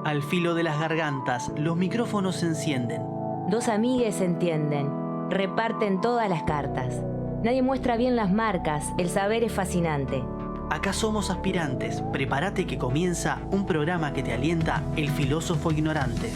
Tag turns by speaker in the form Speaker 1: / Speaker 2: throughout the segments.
Speaker 1: Al filo de las gargantas, los micrófonos se encienden.
Speaker 2: Dos amigues se entienden, reparten todas las cartas. Nadie muestra bien las marcas, el saber es fascinante.
Speaker 1: Acá somos aspirantes, prepárate que comienza un programa que te alienta el filósofo ignorante.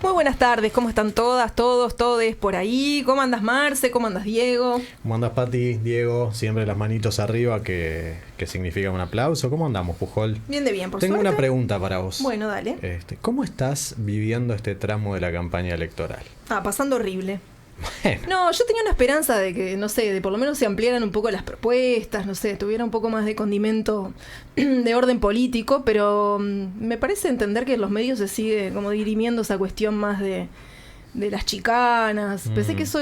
Speaker 3: Muy buenas tardes, ¿cómo están todas, todos, todes por ahí? ¿Cómo andas, Marce? ¿Cómo andas, Diego?
Speaker 4: ¿Cómo andas, Pati, Diego? Siempre las manitos arriba, que significa un aplauso. ¿Cómo andamos, Pujol?
Speaker 3: Bien de bien, por
Speaker 4: Tengo
Speaker 3: suerte.
Speaker 4: una pregunta para vos.
Speaker 3: Bueno, dale.
Speaker 4: ¿Cómo estás viviendo este tramo de la campaña electoral?
Speaker 3: Pasando horrible.
Speaker 4: Bueno.
Speaker 3: No, yo tenía una esperanza de que, no sé, de por lo menos se ampliaran un poco las propuestas, no sé, tuviera un poco más de condimento de orden político, pero me parece entender que en los medios se sigue como dirimiendo esa cuestión más de las chicanas. Pensé que eso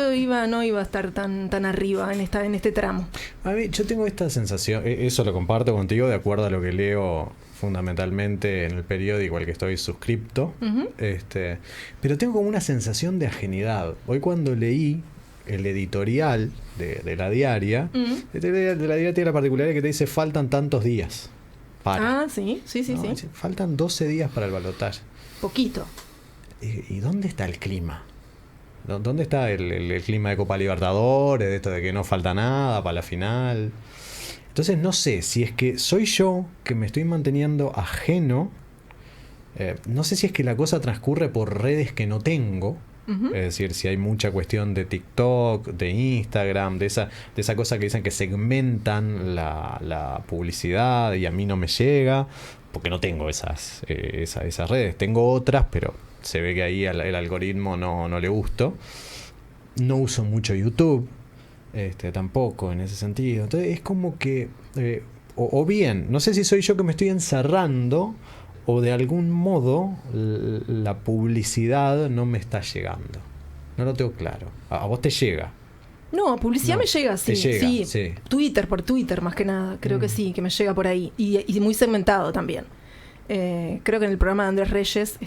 Speaker 3: no iba a estar tan arriba en este tramo.
Speaker 4: A mí, yo tengo esta sensación, eso lo comparto contigo de acuerdo a lo que leo fundamentalmente en el periódico al que estoy suscripto, pero tengo como una sensación de ajenidad. Hoy cuando leí el editorial de la diaria, de la diaria tiene la particularidad que te dice faltan tantos días para.
Speaker 3: Ah, sí.
Speaker 4: ¿No? Faltan 12 días para el balotaje.
Speaker 3: Poquito.
Speaker 4: ¿Y dónde está el clima? ¿Dónde está el clima de Copa Libertadores, de esto de que no falta nada para la final? Entonces no sé si es que soy yo que me estoy manteniendo ajeno. No sé si es que la cosa transcurre por redes que no tengo. Es decir, si hay mucha cuestión de TikTok, de Instagram, de esa cosa que dicen que segmentan la publicidad y a mí no me llega, porque no tengo esas redes. Tengo otras, pero se ve que ahí el algoritmo no le gusto. No uso mucho YouTube. Tampoco en ese sentido. Entonces es como que o bien, no sé si soy yo que me estoy encerrando o de algún modo la publicidad no me está llegando. No lo tengo claro. ¿A vos te llega?
Speaker 3: No, publicidad me llega, sí.
Speaker 4: Te llega, sí.
Speaker 3: Por Twitter más que nada, creo que sí, que me llega por ahí. Y muy segmentado también. Creo que en el programa de Andrés Reyes,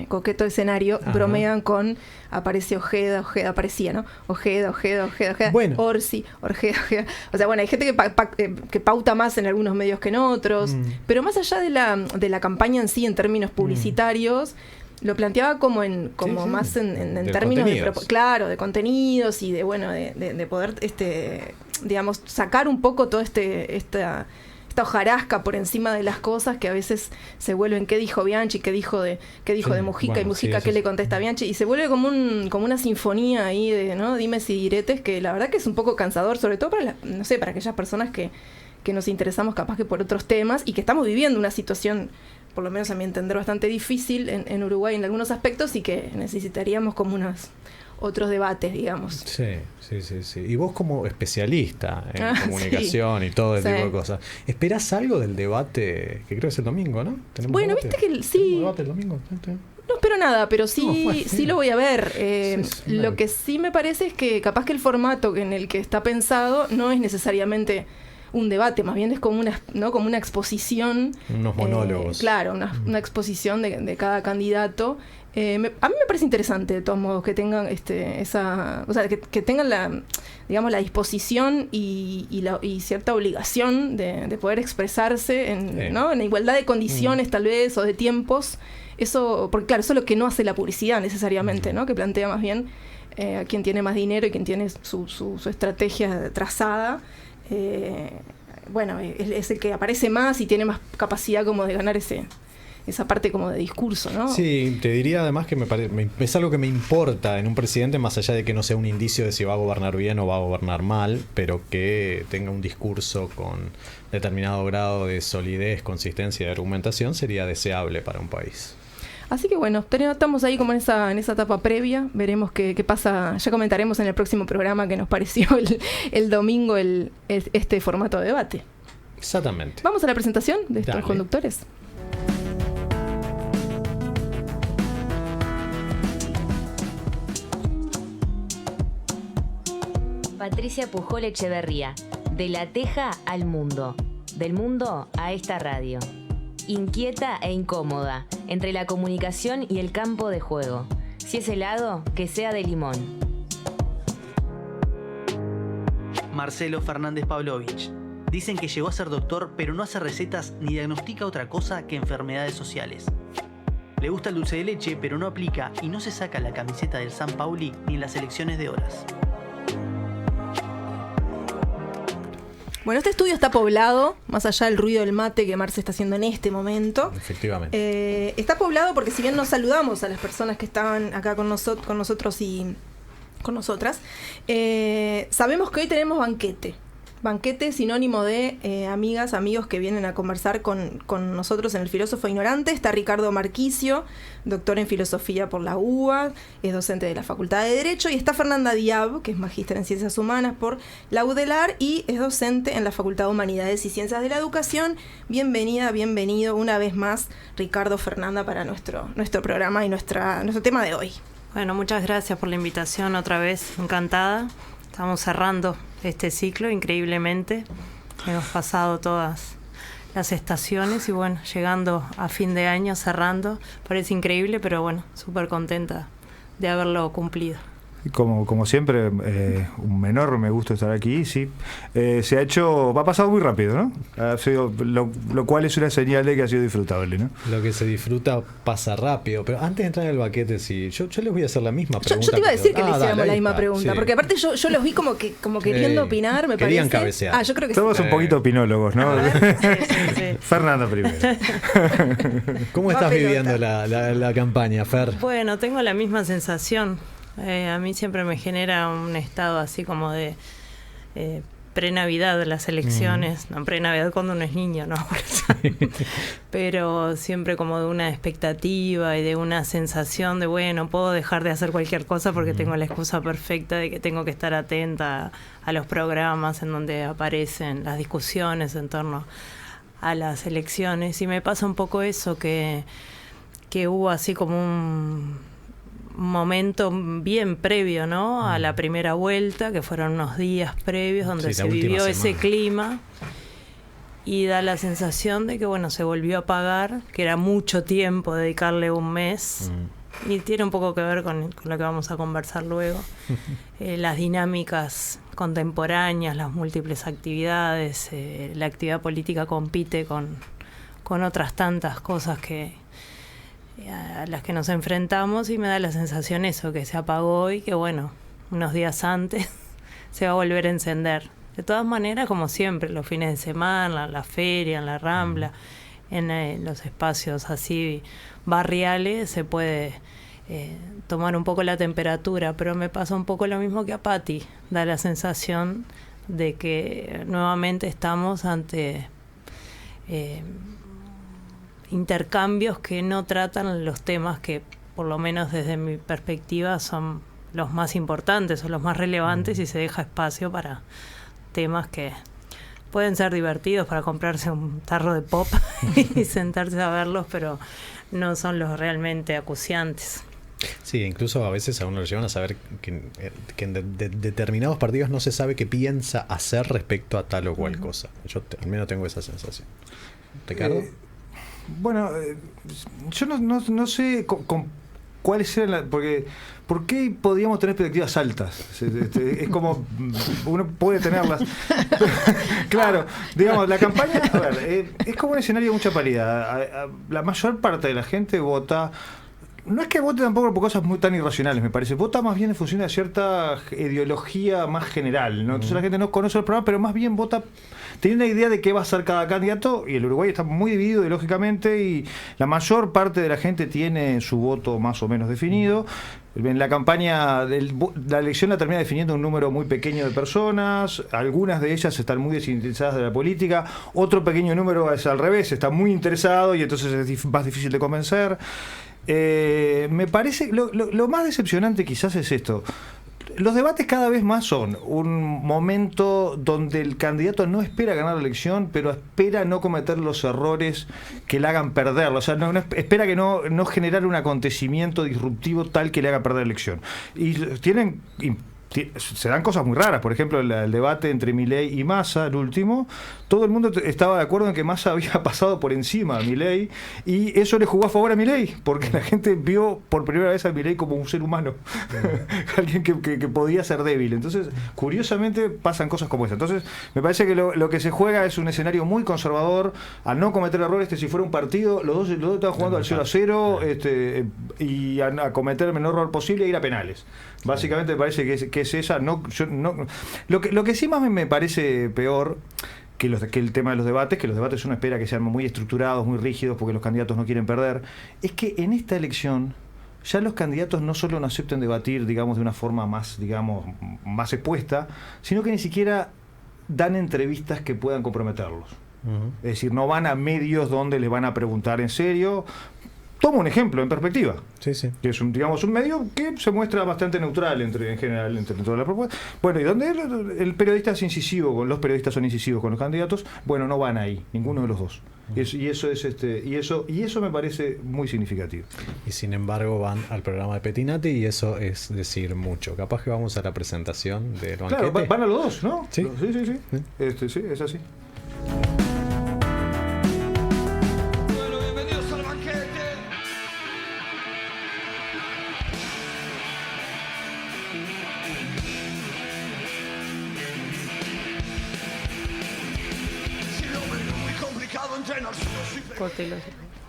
Speaker 3: Coqueto Escenario, bromean con aparece Ojeda, aparecía, ¿no? Ojeda,
Speaker 4: bueno.
Speaker 3: Orsi, Ojeda. O sea, bueno, hay gente que pauta más en algunos medios que en otros, pero más allá de la campaña en sí, en términos publicitarios, lo planteaba como más en términos de contenidos y de poder, digamos, sacar un poco todo esta hojarasca por encima de las cosas que a veces se vuelven qué dijo Bianchi, qué dijo de Mujica, y Mujica qué le contesta a Bianchi, y se vuelve como una sinfonía ahí de, ¿no?, dimes y diretes, que la verdad que es un poco cansador, sobre todo para aquellas personas que nos interesamos capaz que por otros temas y que estamos viviendo una situación, por lo menos a mi entender, bastante difícil en Uruguay en algunos aspectos, y que necesitaríamos como otros debates, digamos.
Speaker 4: Sí. Y vos como especialista en comunicación y todo ese tipo de cosas, ¿esperás algo del debate que creo que es el domingo, no?
Speaker 3: Bueno,
Speaker 4: debate?
Speaker 3: viste que sí.
Speaker 4: ¿Debate el domingo?
Speaker 3: No espero nada, pero sí lo voy a ver. Lo que sí me parece es que capaz que el formato en el que está pensado no es necesariamente un debate, más bien es como una exposición. Unos monólogos. Claro, una exposición de cada candidato. A mí me parece interesante, de todos modos, que tengan que tengan la disposición y cierta obligación de poder expresarse en igualdad de condiciones, tal vez, o de tiempos. Eso, porque claro, eso es lo que no hace la publicidad necesariamente, ¿no? Que plantea más bien a quien tiene más dinero y quien tiene su estrategia trazada. Es el que aparece más y tiene más capacidad como de ganar esa parte como de discurso, ¿no?
Speaker 4: Sí, te diría además que es algo que me importa en un presidente, más allá de que no sea un indicio de si va a gobernar bien o va a gobernar mal, pero que tenga un discurso con determinado grado de solidez, consistencia y argumentación, sería deseable para un país.
Speaker 3: Así que bueno, estamos ahí como en esa etapa previa. Veremos qué pasa. Ya comentaremos en el próximo programa qué nos pareció el domingo este formato de debate.
Speaker 4: Exactamente.
Speaker 3: Vamos a la presentación de estos conductores.
Speaker 2: Patricia Pujol Echeverría, de La Teja al mundo, del mundo a esta radio. Inquieta e incómoda, entre la comunicación y el campo de juego. Si es helado, que sea de limón.
Speaker 1: Marcelo Fernández Pavlovich, Dicen que llegó a ser doctor, pero no hace recetas ni diagnostica otra cosa que enfermedades sociales. Le gusta el dulce de leche, pero no aplica y no se saca la camiseta del San Pauli ni en las elecciones de horas.
Speaker 3: Bueno, este estudio está poblado, más allá del ruido del mate que Marce está haciendo en este momento.
Speaker 4: Efectivamente.
Speaker 3: Está poblado porque si bien nos saludamos a las personas que estaban acá con nosotros y con nosotras, sabemos que hoy tenemos banquete. Banquete sinónimo de amigas, amigos que vienen a conversar con nosotros en El Filósofo Ignorante. Está Ricardo Marquicio, doctor en Filosofía por la UBA, es docente de la Facultad de Derecho, y está Fernanda Diab, que es magíster en Ciencias Humanas por la UDELAR y es docente en la Facultad de Humanidades y Ciencias de la Educación. Bienvenida, bienvenido una vez más, Ricardo, Fernanda, para nuestro programa y nuestro tema de hoy.
Speaker 5: Bueno, muchas gracias por la invitación otra vez, encantada. Estamos cerrando este ciclo increíblemente. Hemos pasado todas las estaciones y bueno, llegando a fin de año, cerrando. Parece increíble, pero bueno, súper contenta de haberlo cumplido.
Speaker 6: Como siempre, un enorme gusto estar aquí, sí. Se ha hecho, ha pasado muy rápido, ¿no? Ha sido, lo cual es una señal de que ha sido disfrutable, ¿no?
Speaker 4: Lo que se disfruta pasa rápido, pero antes de entrar en el banquete, sí, yo les voy a hacer la misma pregunta.
Speaker 3: Yo te iba a decir que le hiciéramos
Speaker 4: dale,
Speaker 3: la misma
Speaker 4: está,
Speaker 3: pregunta,
Speaker 4: sí.
Speaker 3: porque aparte yo los vi como queriendo opinar, me
Speaker 4: Querían
Speaker 3: parece.
Speaker 4: cabecear.
Speaker 3: Yo creo que
Speaker 6: Somos
Speaker 3: sí.
Speaker 6: un poquito opinólogos, ¿no?
Speaker 5: Sí.
Speaker 6: Fernanda primero.
Speaker 4: ¿Cómo
Speaker 3: Va
Speaker 4: estás
Speaker 3: pelota.
Speaker 4: viviendo la campaña, Fer?
Speaker 5: Bueno, tengo la misma sensación. A mí siempre me genera un estado así como de pre-Navidad, las elecciones. No, pre-Navidad cuando uno es niño, ¿no? Pero siempre como de una expectativa y de una sensación de, bueno, puedo dejar de hacer cualquier cosa porque tengo la excusa perfecta de que tengo que estar atenta a los programas en donde aparecen las discusiones en torno a las elecciones. Y me pasa un poco eso, que hubo así como un momento bien previo, ¿no? A la primera vuelta, que fueron unos días previos donde se vivió ese clima, y da la sensación de que bueno, se volvió a apagar, que era mucho tiempo dedicarle un mes, y tiene un poco que ver con lo que vamos a conversar luego. Las dinámicas contemporáneas, las múltiples actividades, la actividad política compite con otras tantas cosas a las que nos enfrentamos, y me da la sensación eso, que se apagó y que bueno, unos días antes se va a volver a encender. De todas maneras, como siempre, los fines de semana, la feria, en la Rambla, en los espacios así barriales, se puede tomar un poco la temperatura, pero me pasa un poco lo mismo que a Patti, da la sensación de que nuevamente estamos ante intercambios que no tratan los temas que, por lo menos desde mi perspectiva, son los más importantes o los más relevantes, y se deja espacio para temas que pueden ser divertidos, para comprarse un tarro de pop y sentarse a verlos, pero no son los realmente acuciantes.
Speaker 4: Sí, incluso a veces a uno lo llevan a saber que en determinados partidos no se sabe qué piensa hacer respecto a tal o cual cosa. Yo al menos tengo esa sensación. ¿Ricardo?
Speaker 6: Bueno, yo no sé cuáles eran porque ¿por qué podíamos tener perspectivas altas? Es como uno puede tenerlas. Claro, digamos, la campaña, a ver, es como un escenario de mucha paridad. La mayor parte de la gente vota. No es que vote tampoco por cosas muy tan irracionales, me parece. Vota más bien en función de cierta ideología más general, ¿no? Entonces la gente no conoce el programa, pero más bien vota teniendo una idea de qué va a ser cada candidato, y el Uruguay está muy dividido ideológicamente y la mayor parte de la gente tiene su voto más o menos definido. En la campaña, la elección la termina definiendo un número muy pequeño de personas, algunas de ellas están muy desinteresadas de la política, otro pequeño número es al revés, está muy interesado y entonces es más difícil de convencer. Me parece, lo más decepcionante quizás es esto. Los debates cada vez más son un momento donde el candidato no espera ganar la elección, pero espera no cometer los errores que le hagan perderla. O sea, espera que no generar un acontecimiento disruptivo tal que le haga perder la elección. Y tienen se dan cosas muy raras. Por ejemplo, el debate entre Milei y Massa, el último, todo el mundo estaba de acuerdo en que Massa había pasado por encima a Milei, y eso le jugó a favor a Milei, porque la gente vio por primera vez a Milei como un ser humano, alguien que podía ser débil. Entonces, curiosamente, pasan cosas como esa. Entonces, me parece que lo que se juega es un escenario muy conservador, al no cometer errores. Si fuera un partido, los dos estaban jugando al 0-0, y a cometer el menor error posible e ir a penales. Básicamente me parece que es esa. Lo que sí más me parece peor que el tema de los debates, que los debates uno espera que sean muy estructurados, muy rígidos, porque los candidatos no quieren perder, es que en esta elección ya los candidatos no solo no aceptan debatir, digamos, de una forma más, digamos, más expuesta, sino que ni siquiera dan entrevistas que puedan comprometerlos. Es decir, no van a medios donde les van a preguntar en serio. Tomo un ejemplo en perspectiva.
Speaker 4: Sí, sí.
Speaker 6: Que es un medio que se muestra bastante neutral en general entre todas las propuestas. Bueno, y donde el periodista es incisivo, los periodistas son incisivos con los candidatos, bueno, no van ahí, ninguno de los dos. Y eso me parece muy significativo.
Speaker 4: Y sin embargo van al programa de Pettinati, y eso es decir mucho. Capaz que vamos a la presentación del banquete.
Speaker 6: Claro, van a los dos, ¿no?
Speaker 4: Sí.
Speaker 6: Sí, sí, es así.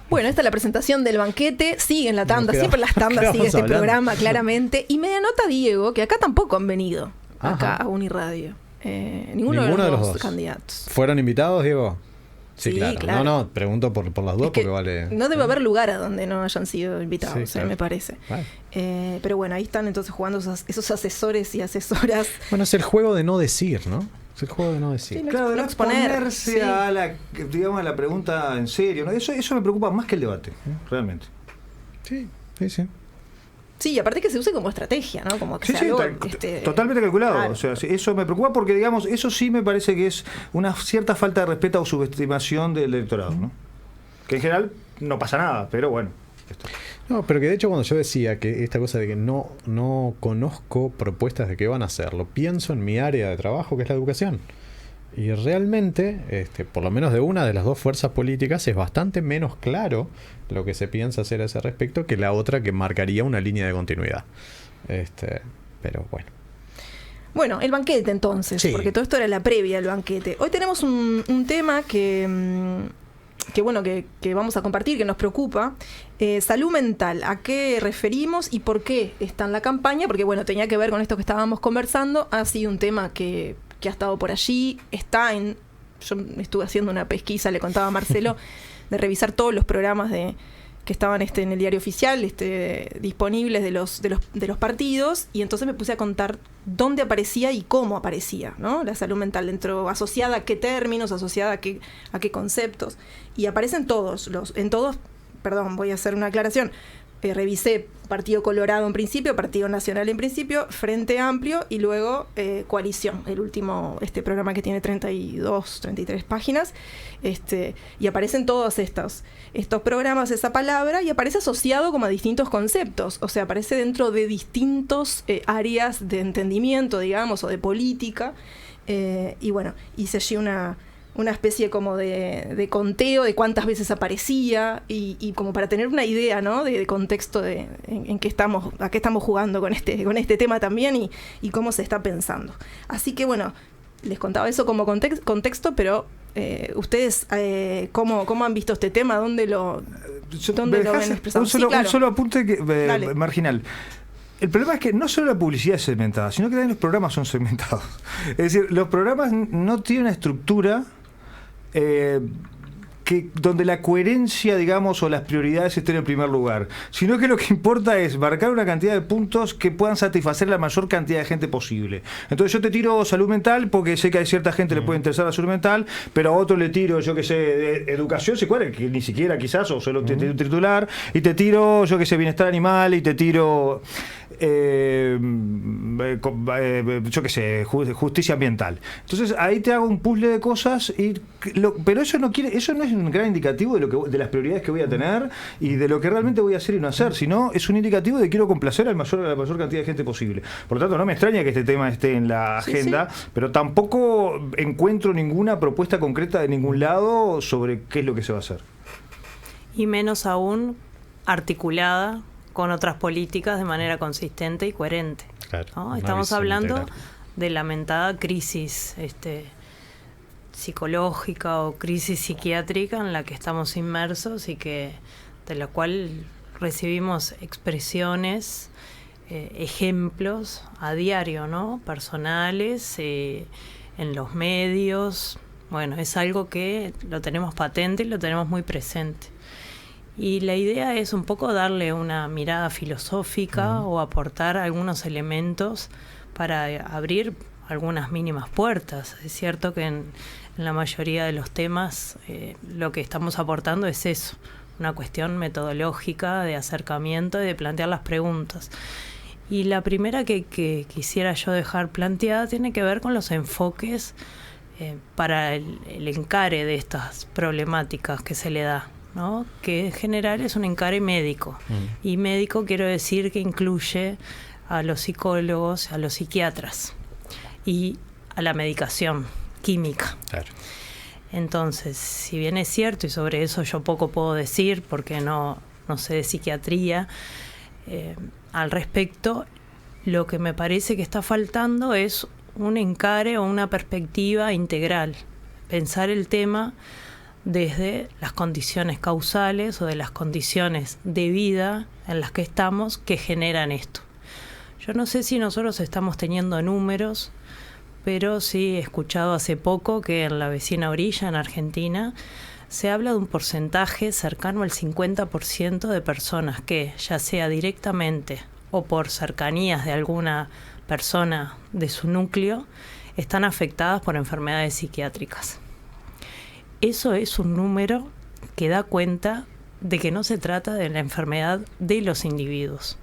Speaker 3: Bueno, esta es la presentación del banquete. Sigue en la tanda, siempre en las tandas sigue este programa, claramente. Y me anota Diego que acá tampoco han venido, acá a Uniradio. Ninguno de los dos candidatos.
Speaker 4: ¿Fueron invitados, Diego?
Speaker 3: Sí, claro.
Speaker 4: No, pregunto por las dos, porque vale.
Speaker 3: No debe haber lugar a donde no hayan sido invitados,
Speaker 4: sí, claro.
Speaker 3: Me parece.
Speaker 4: Vale.
Speaker 3: Pero bueno, ahí están entonces jugando esos asesores y asesoras.
Speaker 4: Bueno, es el juego de no decir, ¿no? Es el juego de no decir.
Speaker 3: Sí,
Speaker 6: claro, de no exponerse
Speaker 3: sí.
Speaker 6: a la pregunta en serio, ¿no? Eso me preocupa más que el debate, realmente.
Speaker 4: Sí.
Speaker 3: Sí, y aparte que se use como estrategia, ¿no? Como que sea algo,
Speaker 6: totalmente calculado.
Speaker 3: Claro.
Speaker 6: O sea, eso me preocupa porque, digamos, eso sí me parece que es una cierta falta de respeto o subestimación del electorado, ¿no? Que en general no pasa nada, pero bueno.
Speaker 4: No, pero que de hecho cuando yo decía que esta cosa de que no conozco propuestas de qué van a hacer, lo pienso en mi área de trabajo, que es la educación. Y realmente, por lo menos de una de las dos fuerzas políticas, es bastante menos claro lo que se piensa hacer a ese respecto que la otra, que marcaría una línea de continuidad. Pero bueno.
Speaker 3: Bueno, el banquete entonces,
Speaker 4: sí.
Speaker 3: Porque todo esto era la previa del banquete. Hoy tenemos un tema que vamos a compartir, que nos preocupa. Salud mental, ¿a qué referimos y por qué está en la campaña? Porque bueno, tenía que ver con esto que estábamos conversando. Ha sido un tema que ha estado por allí, yo estuve haciendo una pesquisa, le contaba a Marcelo, de revisar todos los programas que estaban en el diario oficial, disponibles de los partidos, y entonces me puse a contar dónde aparecía y cómo aparecía, ¿no? La salud mental dentro, asociada a qué términos, asociada a qué conceptos, y aparecen perdón, voy a hacer una aclaración. Revisé Partido Colorado en principio, Partido Nacional en principio, Frente Amplio y luego Coalición, el último programa que tiene 32, 33 páginas, y aparecen todos estos programas, esa palabra, y aparece asociado como a distintos conceptos, o sea, aparece dentro de distintos áreas de entendimiento, digamos, o de política, y bueno, hice allí una especie como de conteo de cuántas veces aparecía y como para tener una idea, ¿no? de contexto en qué a qué estamos jugando con este tema también y cómo se está pensando. Así que bueno, les contaba eso como contexto, pero ustedes ¿cómo han visto este tema? ¿Dónde lo ven expresado?
Speaker 6: Un solo apunte marginal. El problema es que no solo la publicidad es segmentada, sino que también los programas son segmentados. Es decir, los programas no tienen una estructura donde la coherencia, digamos, o las prioridades estén en primer lugar, sino que lo que importa es marcar una cantidad de puntos que puedan satisfacer la mayor cantidad de gente posible. Entonces yo te tiro salud mental porque sé que a cierta gente le puede interesar la salud mental, pero a otro le tiro, yo que sé, educación, que ni siquiera quizás, o solo te tiro un titular, y te tiro, yo que sé, bienestar animal, y te tiro yo qué sé, justicia ambiental. Entonces ahí te hago un puzzle de cosas, pero eso no es un gran indicativo de las prioridades que voy a tener y de lo que realmente voy a hacer y no hacer, sino es un indicativo de que quiero complacer a la mayor cantidad de gente posible. Por lo tanto, no me extraña que este tema esté en la agenda, pero tampoco encuentro ninguna propuesta concreta de ningún lado sobre qué es lo que se va a hacer.
Speaker 5: Y menos aún articulada con otras políticas de manera consistente y coherente.
Speaker 4: Claro,
Speaker 5: ¿no? Estamos hablando
Speaker 4: integral
Speaker 5: de lamentada crisis psicológica o crisis psiquiátrica en la que estamos inmersos y de la cual recibimos expresiones, ejemplos a diario, ¿no? Personales, en los medios. Bueno, es algo que lo tenemos patente y lo tenemos muy presente. Y la idea es un poco darle una mirada filosófica o aportar algunos elementos para abrir algunas mínimas puertas. Es cierto que en la mayoría de los temas lo que estamos aportando es eso, una cuestión metodológica de acercamiento y de plantear las preguntas. Y la primera que quisiera yo dejar planteada tiene que ver con los enfoques para el encare de estas problemáticas que se le da, ¿no? Que en general es un encare médico. Y médico quiero decir que incluye a los psicólogos, a los psiquiatras y a la medicación química.
Speaker 4: Claro.
Speaker 5: Entonces, si bien es cierto, y sobre eso yo poco puedo decir porque no sé de psiquiatría al respecto, lo que me parece que está faltando es un encare o una perspectiva integral. Pensar el tema desde las condiciones causales o de las condiciones de vida en las que estamos que generan esto. Yo no sé si nosotros estamos teniendo números, pero sí he escuchado hace poco que en la vecina orilla, en Argentina, se habla de un porcentaje cercano al 50% de personas que, ya sea directamente o por cercanías de alguna persona de su núcleo, están afectadas por enfermedades psiquiátricas. Eso es un número que da cuenta de que no se trata de la enfermedad de los individuos,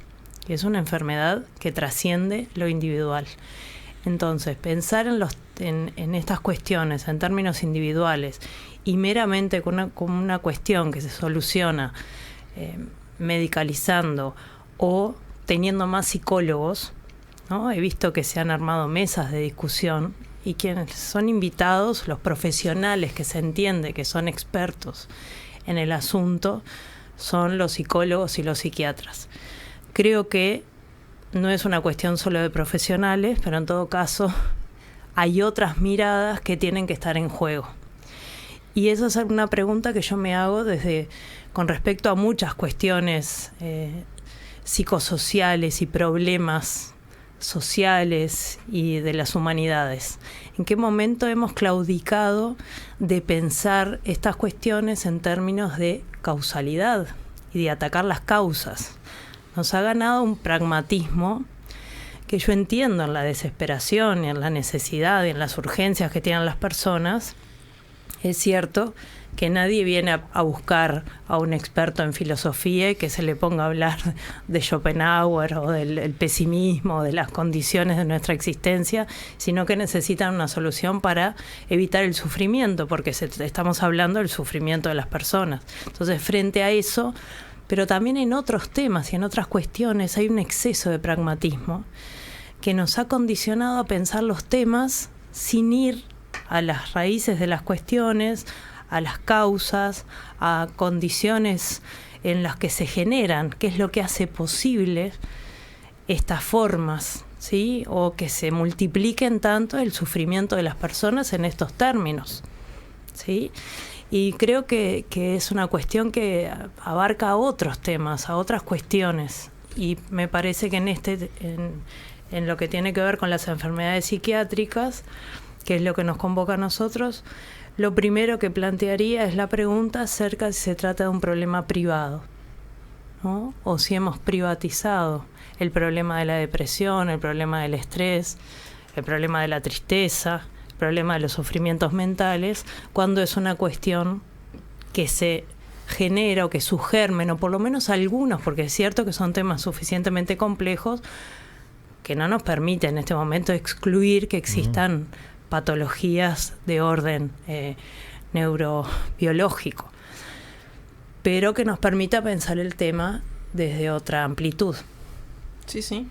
Speaker 5: que es una enfermedad que trasciende lo individual. Entonces, pensar en estas cuestiones en términos individuales y meramente como una cuestión que se soluciona medicalizando o teniendo más psicólogos, ¿no? He visto que se han armado mesas de discusión y quienes son invitados, los profesionales que se entiende que son expertos en el asunto, son los psicólogos y los psiquiatras. Creo que no es una cuestión solo de profesionales, pero en todo caso hay otras miradas que tienen que estar en juego. Y esa es una pregunta que yo me hago con respecto a muchas cuestiones psicosociales y problemas sociales y de las humanidades. ¿En qué momento hemos claudicado de pensar estas cuestiones en términos de causalidad y de atacar las causas? Nos ha ganado un pragmatismo que yo entiendo en la desesperación y en la necesidad y en las urgencias que tienen las personas. Es cierto que nadie viene a buscar a un experto en filosofía y que se le ponga a hablar de Schopenhauer o del pesimismo, de las condiciones de nuestra existencia, sino que necesitan una solución para evitar el sufrimiento, porque estamos hablando del sufrimiento de las personas. Entonces, frente a eso, pero también en otros temas y en otras cuestiones hay un exceso de pragmatismo que nos ha condicionado a pensar los temas sin ir a las raíces de las cuestiones, a las causas, a condiciones en las que se generan, qué es lo que hace posible estas formas, ¿sí? O que se multipliquen tanto el sufrimiento de las personas en estos términos, ¿sí? Y creo que es una cuestión que abarca a otros temas, a otras cuestiones. Y me parece que en lo que tiene que ver con las enfermedades psiquiátricas, que es lo que nos convoca a nosotros, lo primero que plantearía es la pregunta acerca de si se trata de un problema privado, ¿no? O si hemos privatizado el problema de la depresión, el problema del estrés, el problema de la tristeza, el problema de los sufrimientos mentales, cuando es una cuestión que se genera o que su germen, o por lo menos algunos, porque es cierto que son temas suficientemente complejos que no nos permiten en este momento excluir que existan patologías de orden neurobiológico, pero que nos permita pensar el tema desde otra amplitud.
Speaker 3: Sí, sí.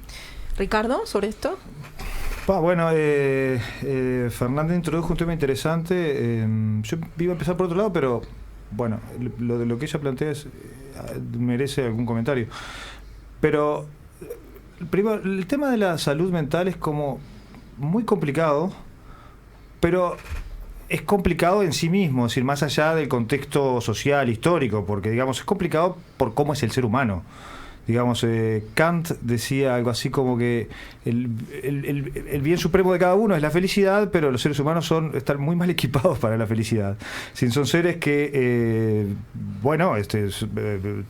Speaker 3: Ricardo, sobre esto.
Speaker 6: Bueno, Fernández introdujo un tema interesante. Yo iba a empezar por otro lado, pero bueno, lo que ella plantea merece algún comentario. Pero primero, el tema de la salud mental es como muy complicado, pero es complicado en sí mismo, es decir, más allá del contexto social, histórico, porque digamos es complicado por cómo es el ser humano. Digamos, Kant decía algo así como que el bien supremo de cada uno es la felicidad, pero los seres humanos están muy mal equipados para la felicidad. Son seres que,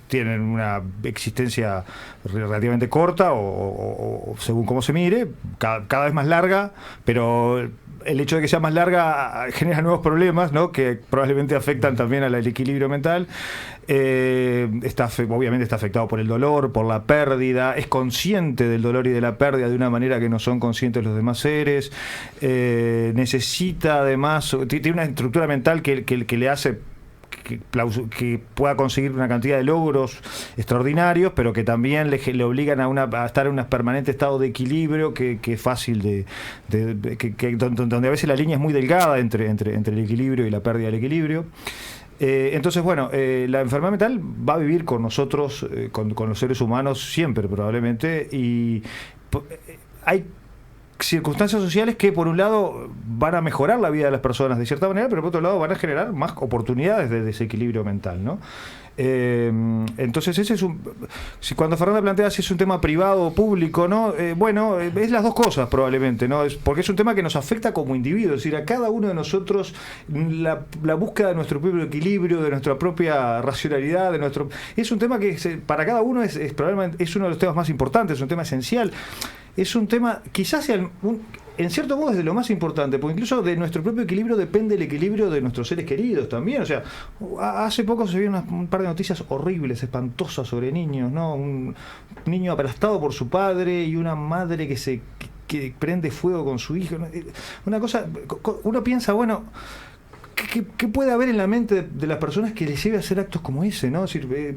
Speaker 6: tienen una existencia relativamente corta o según cómo se mire, cada vez más larga, pero el hecho de que sea más larga genera nuevos problemas, ¿no? Que probablemente afectan también al equilibrio mental. Obviamente está afectado por el dolor, por la pérdida, es consciente del dolor y de la pérdida de una manera que no son conscientes los demás seres, necesita además, tiene una estructura mental que le hace que pueda conseguir una cantidad de logros extraordinarios, pero que también le obligan a estar en un permanente estado de equilibrio que es fácil donde a veces la línea es muy delgada entre el equilibrio y la pérdida del equilibrio. Entonces, bueno, la enfermedad mental va a vivir con nosotros, con los seres humanos siempre probablemente, y hay circunstancias sociales que por un lado van a mejorar la vida de las personas de cierta manera, pero por otro lado van a generar más oportunidades de desequilibrio mental, ¿no? Entonces ese es cuando Fernanda plantea si es un tema privado o público, ¿no? Es las dos cosas probablemente, ¿no? Porque es un tema que nos afecta como individuos, es decir, a cada uno de nosotros la búsqueda de nuestro propio equilibrio, de nuestra propia racionalidad, es un tema que para cada uno probablemente es uno de los temas más importantes, es un tema esencial. Es un tema, quizás sea en cierto modo es de lo más importante, porque incluso de nuestro propio equilibrio depende el equilibrio de nuestros seres queridos también. O sea, hace poco se vieron un par de noticias horribles, espantosas sobre niños, ¿no? Un niño aplastado por su padre y una madre que prende fuego con su hijo. Una cosa, uno piensa, bueno, ¿qué puede haber en la mente de las personas que les lleve a hacer actos como ese, ¿no? Es decir,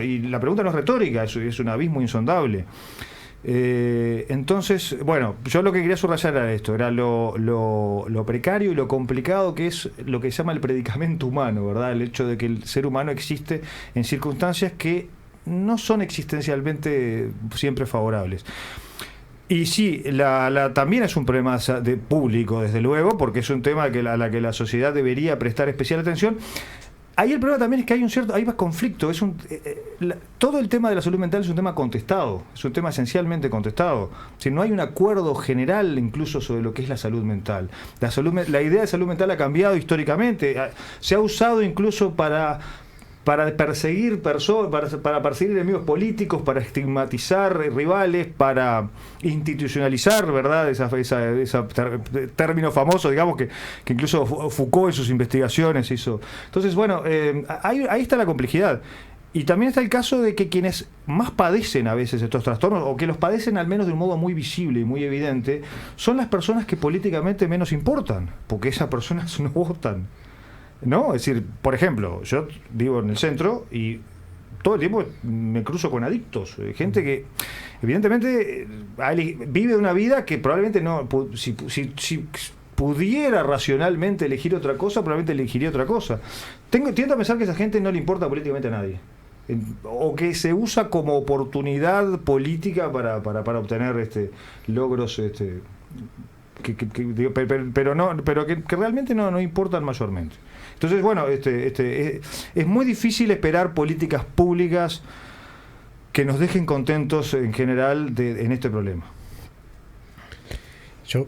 Speaker 6: y la pregunta no es retórica, es un abismo insondable. Entonces, bueno, yo lo que quería subrayar era esto, era lo precario y lo complicado que es lo que se llama el predicamento humano, ¿verdad? El hecho de que el ser humano existe en circunstancias que no son existencialmente siempre favorables. Y sí, también es un problema de público, desde luego, porque es un tema a la que la sociedad debería prestar especial atención. Ahí el problema también es que hay más conflicto. Todo el tema de la salud mental es un tema contestado, es un tema esencialmente contestado. Si no hay un acuerdo general incluso sobre lo que es la salud mental. La idea de salud mental ha cambiado históricamente, se ha usado incluso para perseguir para perseguir enemigos políticos, para estigmatizar rivales, para institucionalizar, ¿verdad? Ese término famoso, digamos, que incluso Foucault en sus investigaciones hizo. Entonces, bueno, ahí está la complejidad. Y también está el caso de que quienes más padecen a veces estos trastornos, o que los padecen al menos de un modo muy visible y muy evidente, son las personas que políticamente menos importan, porque esas personas no votan, ¿no? Es decir, por ejemplo, yo vivo en el centro y todo el tiempo me cruzo con adictos, gente que evidentemente vive una vida que probablemente no, si pudiera racionalmente elegir otra cosa, probablemente elegiría otra cosa. Tiendo a pensar que a esa gente no le importa políticamente a nadie, o que se usa como oportunidad política para obtener logros pero que realmente no importan mayormente. Entonces, bueno, es muy difícil esperar políticas públicas que nos dejen contentos en general en este problema.
Speaker 4: Yo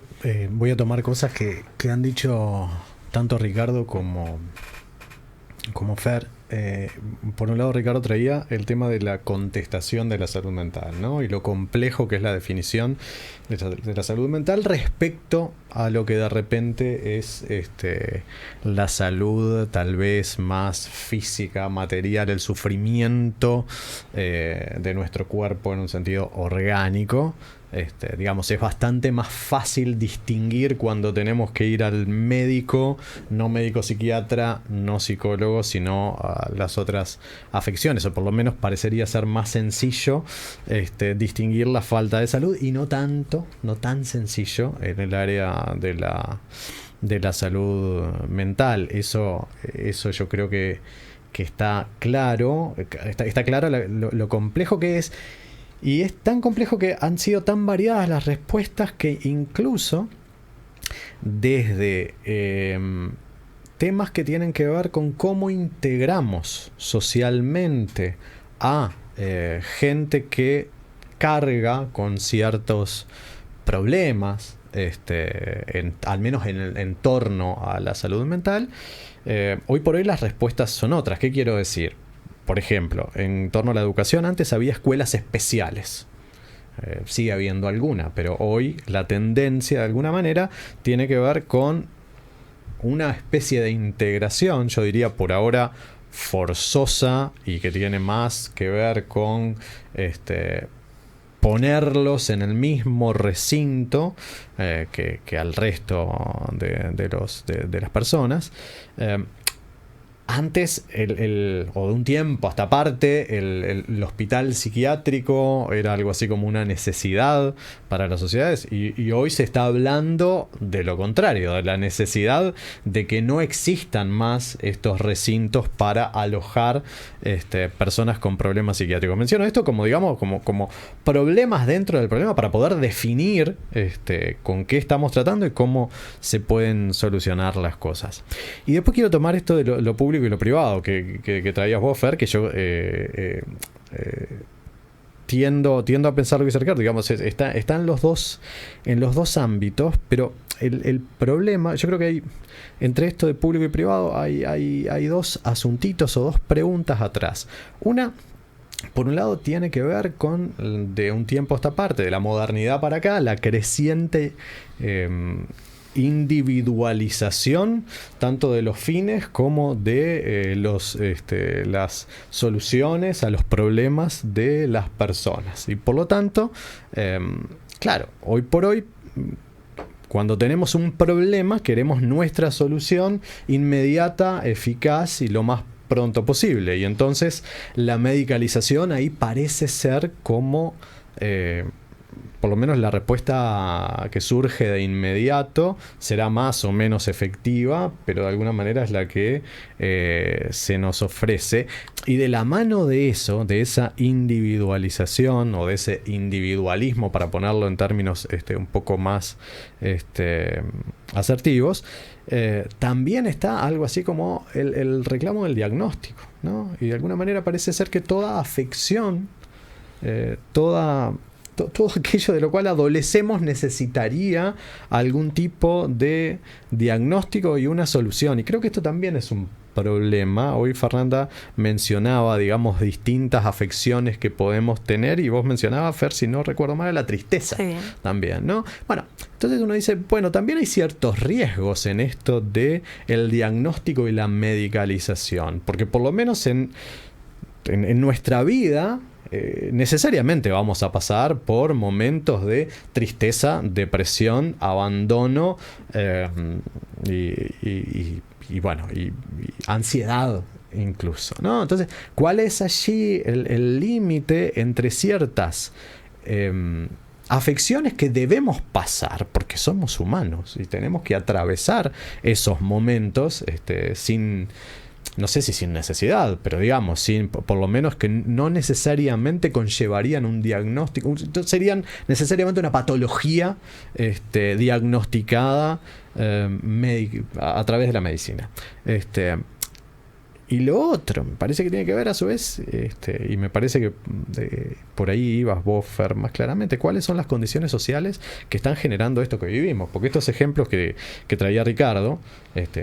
Speaker 4: voy a tomar cosas que han dicho tanto Ricardo como Fer. Por un lado, Ricardo traía el tema de la contestación de la salud mental, ¿no? Y lo complejo que es la definición de la salud mental respecto a lo que de repente es la salud tal vez más física, material, el sufrimiento de nuestro cuerpo en un sentido orgánico, Digamos, es bastante más fácil distinguir cuando tenemos que ir al médico, no médico psiquiatra, no psicólogo, sino a las otras afecciones, o por lo menos parecería ser más sencillo distinguir la falta de salud, y no tan sencillo en el área de la salud mental. Eso yo creo que está claro, está claro lo complejo que es. Y es tan complejo que han sido tan variadas las respuestas que incluso desde temas que tienen que ver con cómo integramos socialmente a gente que carga con ciertos problemas, al menos en torno a la salud mental, hoy por hoy las respuestas son otras. ¿Qué quiero decir? Por ejemplo, en torno a la educación, antes había escuelas especiales. Sigue habiendo alguna, pero hoy la tendencia de alguna manera tiene que ver con una especie de integración, yo diría por ahora forzosa, y que tiene más que ver con ponerlos en el mismo recinto que al resto de las personas. Antes, o de un tiempo hasta parte, el hospital psiquiátrico era algo así como una necesidad para las sociedades, y hoy se está hablando de lo contrario, de la necesidad de que no existan más estos recintos para alojar personas con problemas psiquiátricos. Menciono esto como, digamos, como problemas dentro del problema, para poder definir con qué estamos tratando y cómo se pueden solucionar las cosas. Y después quiero tomar esto de lo público y lo privado que traías vos, Fer, que yo tiendo a pensar lo que es Ricardo. Digamos, está en los dos ámbitos, pero el problema, yo creo que hay entre esto de público y privado hay dos asuntitos o dos preguntas atrás. Una, por un lado, tiene que ver con, de un tiempo a esta parte, de la modernidad para acá, la creciente individualización tanto de los fines como de las soluciones a los problemas de las personas. Y por lo tanto, claro, hoy por hoy, cuando tenemos un problema, queremos nuestra solución inmediata, eficaz y lo más pronto posible. Y entonces la medicalización ahí parece ser como por lo menos la respuesta que surge de inmediato será más o menos efectiva, pero de alguna manera es la que se nos ofrece. Y de la mano de eso, de esa individualización o de ese individualismo, para ponerlo en términos un poco más asertivos, también está algo así como el reclamo del diagnóstico, ¿no? Y de alguna manera parece ser que toda afección, todo aquello de lo cual adolecemos necesitaría algún tipo de diagnóstico y una solución. Y creo que esto también es un problema. Hoy Fernanda mencionaba, digamos, distintas afecciones que podemos tener, y vos mencionabas, Fer, si no recuerdo mal, la tristeza también, ¿no? Bueno, entonces uno dice, bueno, también hay ciertos riesgos en esto de el diagnóstico y la medicalización, porque por lo menos en nuestra vida necesariamente vamos a pasar por momentos de tristeza, depresión, abandono y ansiedad incluso, ¿no? Entonces, ¿cuál es allí el límite entre ciertas afecciones que debemos pasar porque somos humanos y tenemos que atravesar esos momentos sin... No sé si sin necesidad, pero digamos, por lo menos que no necesariamente conllevarían un diagnóstico, serían necesariamente una patología diagnosticada a través de la medicina. Y lo otro, me parece que tiene que ver a su vez, y me parece que por ahí ibas vos, Fer, más claramente, cuáles son las condiciones sociales que están generando esto que vivimos. Porque estos ejemplos que traía Ricardo,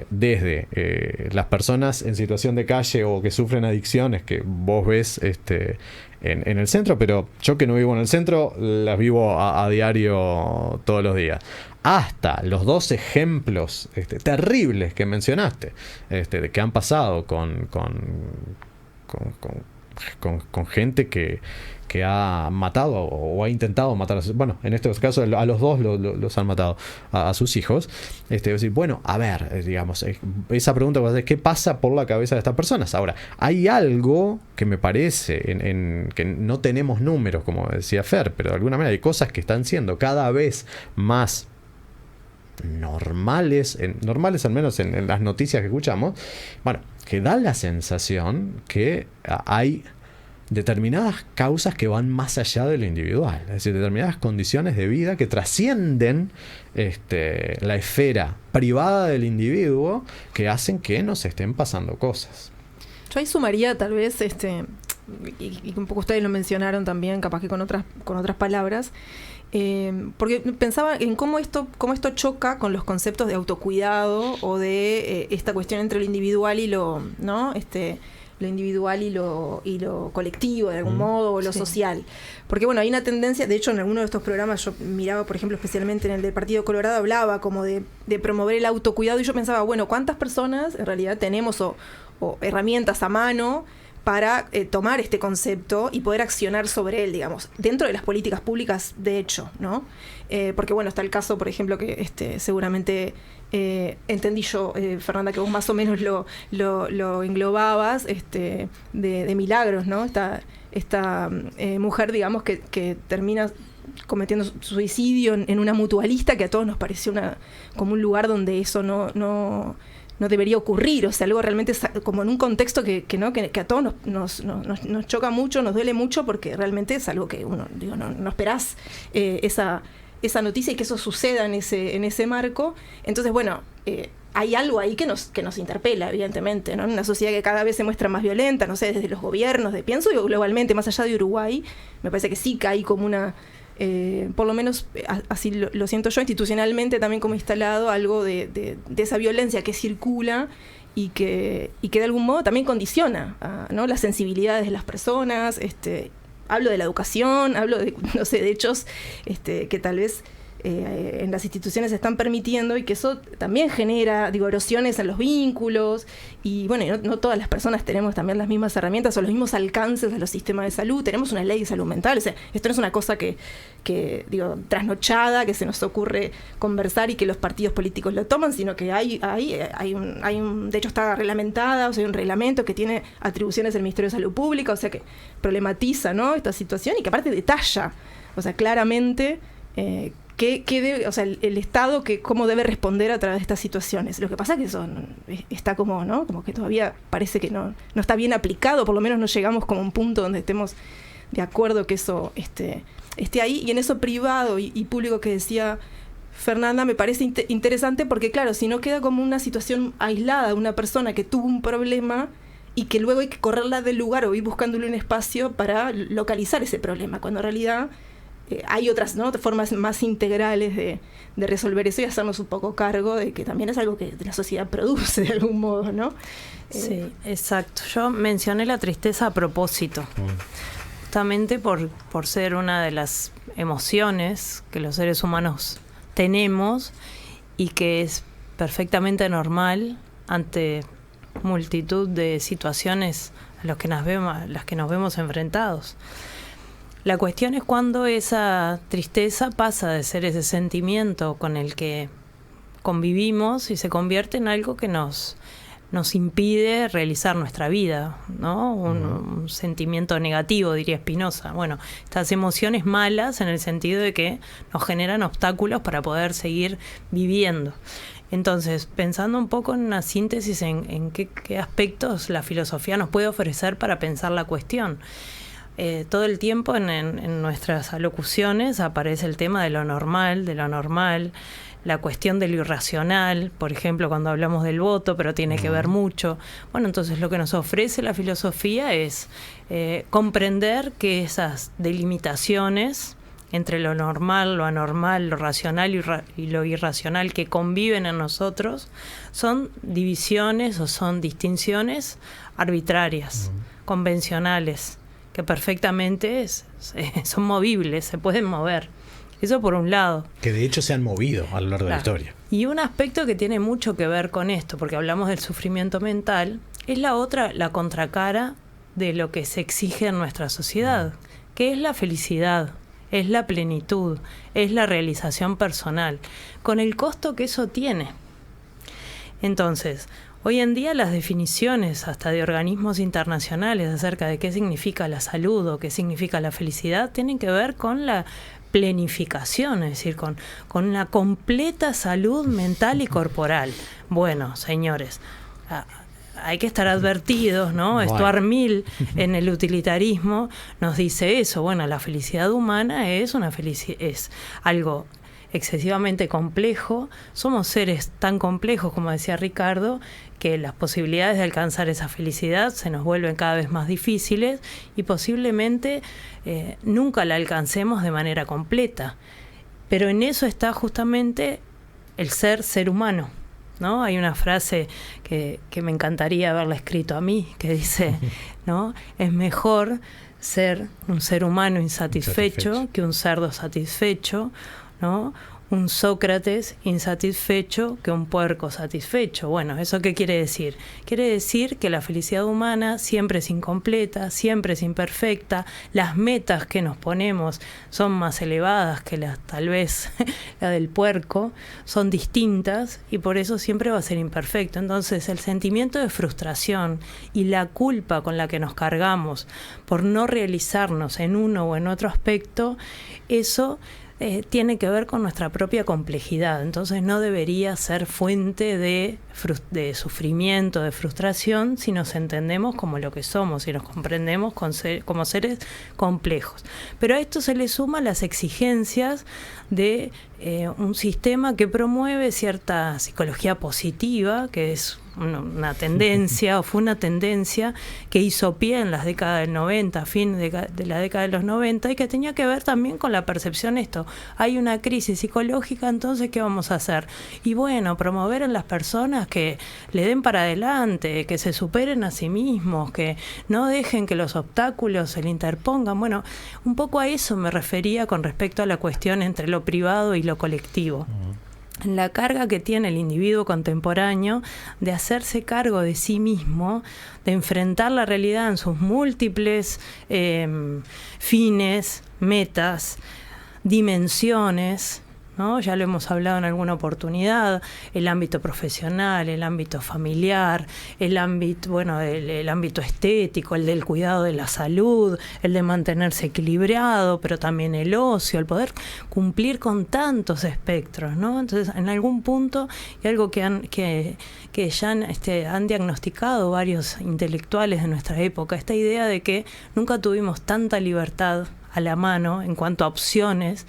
Speaker 4: desde las personas en situación de calle o que sufren adicciones que vos ves en el centro, pero yo que no vivo en el centro, las vivo a diario todos los días. Hasta los dos ejemplos terribles que mencionaste, que han pasado con con gente que ha matado o ha intentado matar bueno, en estos casos a los dos los han matado a sus hijos. Decir, bueno, a ver, digamos, esa pregunta va a ser, ¿qué pasa por la cabeza de estas personas? Ahora, hay algo que me parece en que no tenemos números, como decía Fer, pero de alguna manera hay cosas que están siendo cada vez más normales al menos en las noticias que escuchamos, bueno, que da la sensación que hay determinadas causas que van más allá de lo individual, es decir, determinadas condiciones de vida que trascienden la esfera privada del individuo, que hacen que nos estén pasando cosas.
Speaker 3: Yo ahí sumaría tal vez, y un poco ustedes lo mencionaron también, capaz que con otras palabras, porque pensaba en cómo esto choca con los conceptos de autocuidado o de esta cuestión entre lo individual y lo individual y lo colectivo de algún modo, o lo social. Porque bueno, hay una tendencia, de hecho en alguno de estos programas yo miraba, por ejemplo, especialmente en el del Partido Colorado, hablaba como de promover el autocuidado, y yo pensaba, bueno, ¿cuántas personas en realidad tenemos o herramientas a mano para tomar este concepto y poder accionar sobre él, digamos, dentro de las políticas públicas, de hecho, ¿no? Porque bueno, está el caso, por ejemplo, que seguramente entendí yo, Fernanda, que vos más o menos lo englobabas, de Milagros, ¿no? Esta mujer, digamos, que termina cometiendo suicidio en una mutualista, que a todos nos pareció como un lugar donde eso no debería ocurrir, o sea, algo realmente como en un contexto que a todos nos choca mucho, nos duele mucho, porque realmente es algo que uno, digo, no esperás esa noticia y que eso suceda en ese marco. Entonces, bueno, hay algo ahí que nos interpela, evidentemente, ¿no? En una sociedad que cada vez se muestra más violenta, no sé, desde los gobiernos, pienso yo globalmente, más allá de Uruguay, me parece que sí que hay como una... por lo menos así lo siento yo, institucionalmente también como instalado algo de esa violencia que circula y que de algún modo también condiciona, ¿no? Las sensibilidades de las personas. Hablo de la educación, hablo de, no sé, de hechos que tal vez en las instituciones se están permitiendo, y que eso también genera, erosiones en los vínculos, y bueno, no todas las personas tenemos también las mismas herramientas o los mismos alcances de los sistemas de salud. Tenemos una ley de salud mental, o sea, esto no es una cosa que trasnochada, que se nos ocurre conversar y que los partidos políticos lo toman, sino que hay un de hecho está reglamentada, o sea, hay un reglamento que tiene atribuciones del Ministerio de Salud Pública, o sea, que problematiza, ¿no?, esta situación, y que aparte detalla, o sea, claramente o sea, el Estado cómo debe responder a través de estas situaciones. Lo que pasa es que eso está como, ¿no?, como que todavía parece que no está bien aplicado, por lo menos no llegamos como a un punto donde estemos de acuerdo que eso esté ahí. Y en eso privado y público que decía Fernanda, me parece interesante, porque claro, si no queda como una situación aislada de una persona que tuvo un problema y que luego hay que correrla del lugar o ir buscándole un espacio para localizar ese problema, cuando en realidad hay otras, ¿no?, formas más integrales de resolver eso, y hacernos un poco cargo de que también es algo que la sociedad produce de algún modo, ¿no?
Speaker 5: Sí, exacto. Yo mencioné la tristeza a propósito, justamente por ser una de las emociones que los seres humanos tenemos y que es perfectamente normal ante multitud de situaciones a las que nos vemos enfrentados. La cuestión es cuando esa tristeza pasa de ser ese sentimiento con el que convivimos y se convierte en algo que nos impide realizar nuestra vida, ¿no? Un sentimiento negativo, diría Spinoza. Bueno, estas emociones malas en el sentido de que nos generan obstáculos para poder seguir viviendo. Entonces, pensando un poco en una síntesis en qué aspectos la filosofía nos puede ofrecer para pensar la cuestión. Todo el tiempo en nuestras alocuciones aparece el tema de lo normal, la cuestión de lo irracional, por ejemplo, cuando hablamos del voto, pero tiene que ver mucho. Bueno, entonces lo que nos ofrece la filosofía es comprender que esas delimitaciones entre lo normal, lo anormal, lo racional y lo irracional que conviven en nosotros son divisiones o son distinciones arbitrarias, convencionales, que perfectamente son movibles, se pueden mover. Eso por un lado. Que
Speaker 4: de hecho se han movido a lo largo de la historia.
Speaker 5: Y un aspecto que tiene mucho que ver con esto, porque hablamos del sufrimiento mental, es la contracara de lo que se exige en nuestra sociedad, que es la felicidad, es la plenitud, es la realización personal, con el costo que eso tiene. Entonces, hoy en día las definiciones hasta de organismos internacionales acerca de qué significa la salud o qué significa la felicidad tienen que ver con la planificación, es decir, con una completa salud mental y corporal. Bueno, señores, hay que estar advertidos, ¿no?
Speaker 4: Bueno.
Speaker 5: Stuart Mill, en el utilitarismo, nos dice eso. Bueno, la felicidad humana es algo excesivamente complejo. Somos seres tan complejos, como decía Ricardo, que las posibilidades de alcanzar esa felicidad se nos vuelven cada vez más difíciles y posiblemente nunca la alcancemos de manera completa. Pero en eso está justamente el ser humano, ¿no? Hay una frase que me encantaría haberla escrito a mí, que dice, ¿no? Es mejor ser un ser humano insatisfecho que un cerdo satisfecho, ¿no? Un Sócrates insatisfecho que un puerco satisfecho. Bueno, ¿eso qué quiere decir? Quiere decir que la felicidad humana siempre es incompleta, siempre es imperfecta, las metas que nos ponemos son más elevadas que tal vez la del puerco, son distintas y por eso siempre va a ser imperfecto. Entonces el sentimiento de frustración y la culpa con la que nos cargamos por no realizarnos en uno o en otro aspecto, eso tiene que ver con nuestra propia complejidad. Entonces no debería ser fuente de sufrimiento, de frustración, si nos entendemos como lo que somos y nos comprendemos como seres complejos. Pero a esto se le suman las exigencias de un sistema que promueve cierta psicología positiva, que es una tendencia, o fue una tendencia que hizo pie en las décadas del 90, fin de la década de los 90, y que tenía que ver también con la percepción esto. Hay una crisis psicológica, entonces, ¿qué vamos a hacer? Y bueno, promover en las personas que le den para adelante, que se superen a sí mismos, que no dejen que los obstáculos se le interpongan. Bueno, un poco a eso me refería con respecto a la cuestión entre lo privado y lo colectivo. La carga que tiene el individuo contemporáneo de hacerse cargo de sí mismo, de enfrentar la realidad en sus múltiples fines, metas, dimensiones, ¿no? Ya lo hemos hablado en alguna oportunidad, el ámbito profesional, el ámbito familiar, el ámbito, el ámbito estético, el del cuidado de la salud, el de mantenerse equilibrado, pero también el ocio, el poder cumplir con tantos espectros, ¿no? Entonces, en algún punto, y algo que ya han diagnosticado varios intelectuales de nuestra época, esta idea de que nunca tuvimos tanta libertad a la mano en cuanto a opciones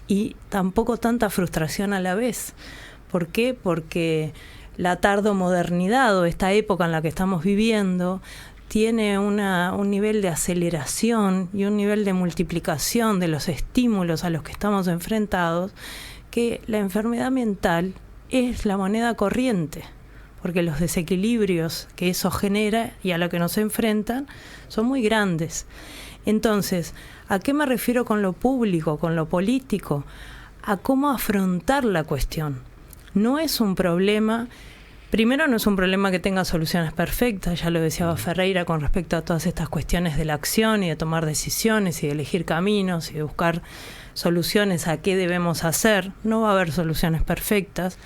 Speaker 5: y tampoco tanta frustración a la vez. ¿Por qué? Porque la tardomodernidad o esta época en la que estamos viviendo tiene un nivel de aceleración y un nivel de multiplicación de los estímulos a los que estamos enfrentados, que la enfermedad mental es la moneda corriente, porque los desequilibrios que eso genera y a lo que nos enfrentan son muy grandes. Entonces, ¿a qué me refiero con lo público, con lo político? A cómo afrontar la cuestión. No es un problema, primero no es un problema que tenga soluciones perfectas, ya lo decía Ferreira con respecto a todas estas cuestiones de la acción y de tomar decisiones y de elegir caminos y de buscar soluciones a qué debemos hacer. No va a haber soluciones perfectas,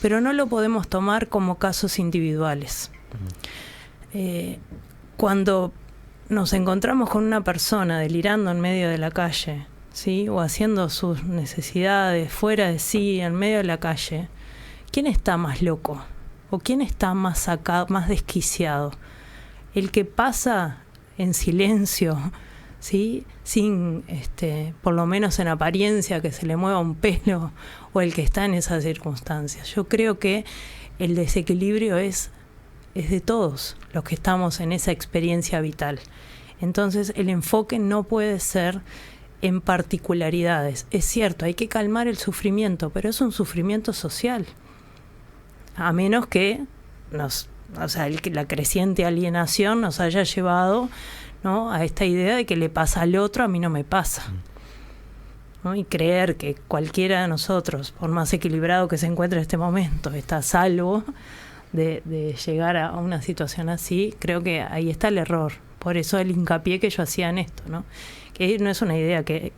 Speaker 5: pero no lo podemos tomar como casos individuales. Cuando nos encontramos con una persona delirando en medio de la calle, ¿sí? O haciendo sus necesidades fuera de sí, en medio de la calle, ¿quién está más loco? ¿O quién está más sacado, más desquiciado? ¿El que pasa en silencio, ¿sí? Sin, por lo menos en apariencia, que se le mueva un pelo, o el que está en esas circunstancias? Yo creo que el desequilibrio es de todos los que estamos en esa experiencia vital. Entonces el enfoque no puede ser en particularidades. Es cierto, hay que calmar el sufrimiento, pero es un sufrimiento social. A menos que la creciente alienación nos haya llevado, ¿no?, a esta idea de que le pasa al otro, a mí no me pasa, ¿no? Y creer que cualquiera de nosotros, por más equilibrado que se encuentre en este momento, está a salvo de llegar a una situación así, creo que ahí está el error. Por eso el hincapié que yo hacía en esto, ¿no? Que no es una idea que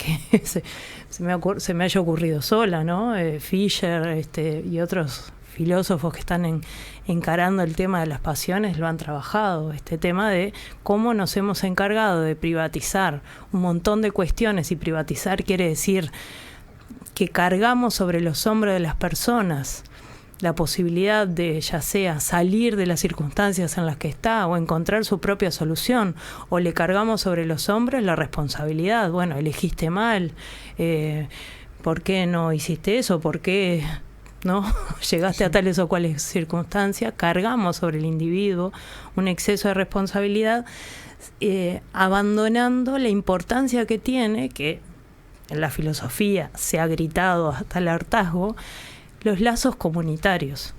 Speaker 5: se me haya ocurrido sola, ¿no? Fisher y otros filósofos que están encarando el tema de las pasiones lo han trabajado. Este tema de cómo nos hemos encargado de privatizar un montón de cuestiones, y privatizar quiere decir que cargamos sobre los hombros de las personas la posibilidad de, ya sea salir de las circunstancias en las que está o encontrar su propia solución, o le cargamos sobre los hombros la responsabilidad. Bueno, elegiste mal, ¿por qué no hiciste eso? ¿Por qué no llegaste a tales o cuales circunstancias? Cargamos sobre el individuo un exceso de responsabilidad, abandonando la importancia que tiene, que en la filosofía se ha gritado hasta el hartazgo, los lazos comunitarios,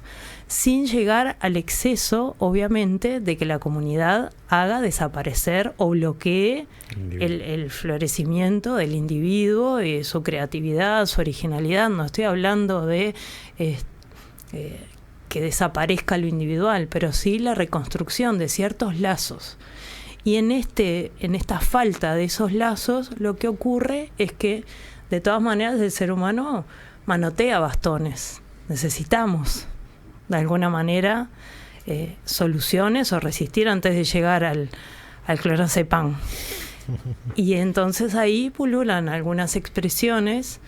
Speaker 5: sin llegar al exceso, obviamente, de que la comunidad haga desaparecer o bloquee el florecimiento del individuo, su creatividad, su originalidad. No estoy hablando de que desaparezca lo individual, pero sí la reconstrucción de ciertos lazos. Y en esta falta de esos lazos, lo que ocurre es que, de todas maneras, el ser humano manotea bastones. Necesitamos, de alguna manera, soluciones o resistir antes de llegar al clonazepam. Y entonces ahí pululan algunas expresiones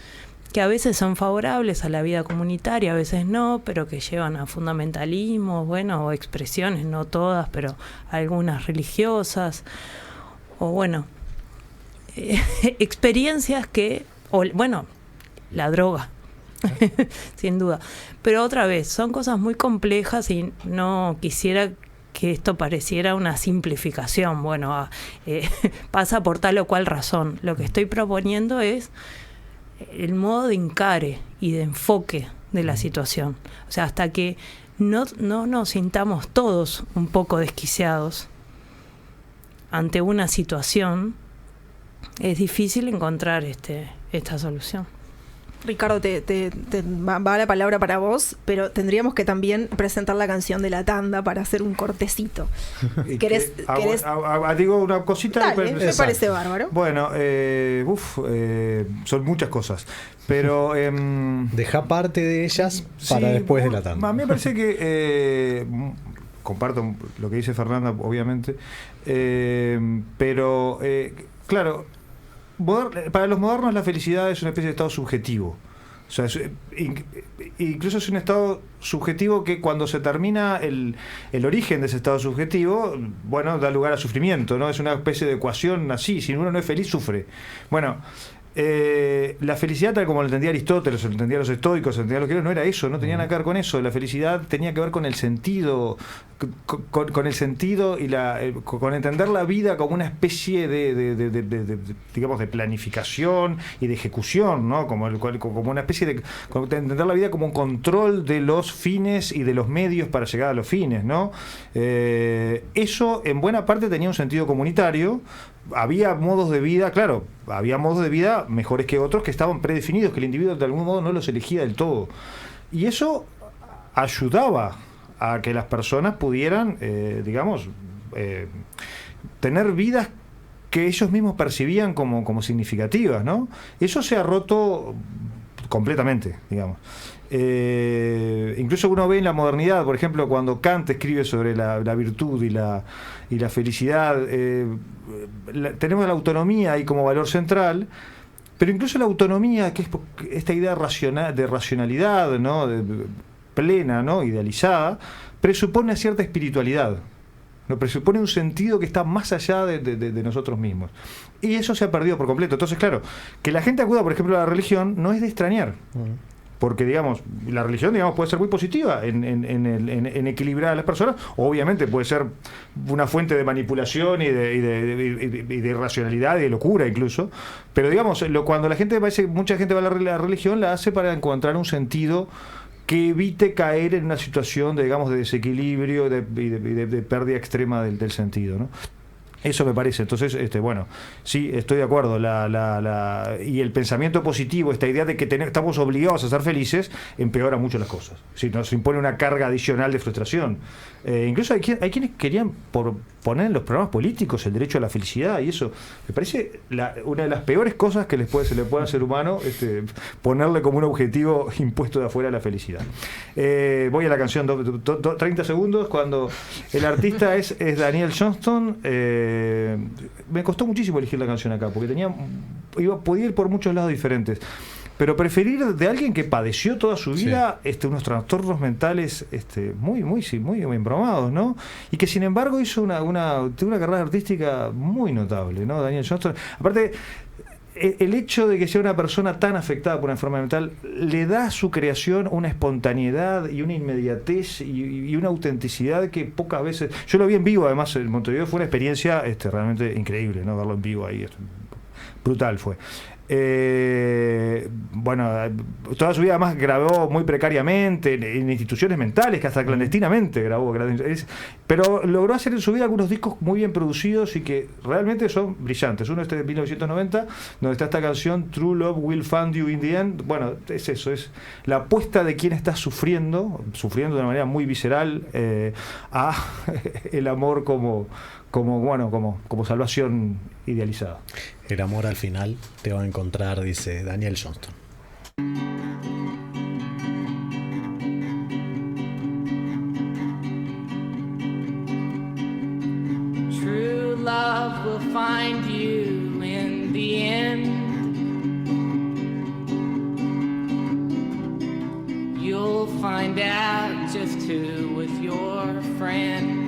Speaker 5: que a veces son favorables a la vida comunitaria, a veces no, pero que llevan a fundamentalismos, bueno, o expresiones, no todas, pero algunas religiosas, o bueno, experiencias que, o bueno, la droga, sin duda. Pero otra vez, son cosas muy complejas y no quisiera que esto pareciera una simplificación. Bueno, pasa por tal o cual razón. Lo que estoy proponiendo es el modo de encare y de enfoque de la situación. O sea, hasta que no nos sintamos todos un poco desquiciados ante una situación, es difícil encontrar esta solución.
Speaker 3: Ricardo, va la palabra para vos, pero tendríamos que también presentar la canción de la tanda para hacer un cortecito. ¿Querés?
Speaker 6: Digo una cosita.
Speaker 3: Dale, me parece bárbaro.
Speaker 6: Bueno, son muchas cosas, pero
Speaker 4: deja parte de ellas para después de la tanda.
Speaker 6: A mí me parece que comparto lo que dice Fernanda, obviamente, pero claro, para los modernos la felicidad es una especie de estado subjetivo. O sea, incluso es un estado subjetivo que, cuando se termina el origen de ese estado subjetivo, bueno, da lugar a sufrimiento, ¿no? Es una especie de ecuación así: si uno no es feliz, sufre. Bueno, la felicidad, tal como lo entendía Aristóteles, lo entendían los estoicos, lo entendían los griegos, no era eso, no tenía nada que ver con eso. La felicidad tenía que ver con el sentido, con el sentido y con entender la vida como una especie digamos, de planificación y de ejecución, ¿no? Como una especie de entender la vida como un control de los fines y de los medios para llegar a los fines, ¿no? Eso en buena parte tenía un sentido comunitario. Había modos de vida, claro, había modos de vida mejores que otros que estaban predefinidos, que el individuo de algún modo no los elegía del todo. Y eso ayudaba a que las personas pudieran, digamos, tener vidas que ellos mismos percibían como significativas, ¿no? Eso se ha roto completamente, digamos. Incluso uno ve en la modernidad, por ejemplo, cuando Kant escribe sobre la virtud y la felicidad, tenemos la autonomía ahí como valor central, pero incluso la autonomía, que es esta idea de racionalidad, ¿no? Plena, ¿no? Idealizada, presupone cierta espiritualidad, ¿no? Presupone un sentido que está más allá de nosotros mismos, y eso se ha perdido por completo. Entonces, claro, que la gente acuda, por ejemplo, a la religión no es de extrañar. Porque, digamos, la religión, digamos, puede ser muy positiva en equilibrar a las personas. Obviamente puede ser una fuente de manipulación y de irracionalidad y de locura incluso. Pero, digamos, cuando mucha gente va a la religión, la hace para encontrar un sentido que evite caer en una situación de, digamos, de desequilibrio y de pérdida extrema del sentido, ¿no? Eso me parece. Entonces, bueno, sí, estoy de acuerdo. Y el pensamiento positivo, esta idea de que estamos obligados a ser felices, empeora mucho las cosas. Si nos impone una carga adicional de frustración. Incluso hay quienes querían poner en los programas políticos el derecho a la felicidad, y eso me parece una de las peores cosas que se le puede al ser humano, ponerle como un objetivo impuesto de afuera la felicidad. Voy a la canción, 30 segundos, cuando el artista es Daniel Johnston. Me costó muchísimo elegir la canción acá, porque podía ir por muchos lados diferentes. Pero preferir de alguien que padeció toda su vida unos trastornos mentales muy embromados, ¿no? Y que sin embargo hizo una carrera artística muy notable, ¿no? Daniel Johnston. Aparte, el hecho de que sea una persona tan afectada por una enfermedad mental le da a su creación una espontaneidad y una inmediatez y una autenticidad que pocas veces... Yo lo vi en vivo, además, en Montevideo. Fue una experiencia realmente increíble, ¿no? Verlo en vivo ahí. Brutal fue. Bueno, toda su vida además grabó muy precariamente en instituciones mentales, que hasta clandestinamente grabó, pero logró hacer en su vida algunos discos muy bien producidos y que realmente son brillantes. Uno de 1990, donde está esta canción True Love Will Find You in the End. Bueno, es eso, es la apuesta de quien está sufriendo de una manera muy visceral, a el amor como salvación idealizada.
Speaker 4: El amor al final te va a encontrar, dice Daniel Johnston.
Speaker 7: True love will find you in the end. You'll find out just who was your friend.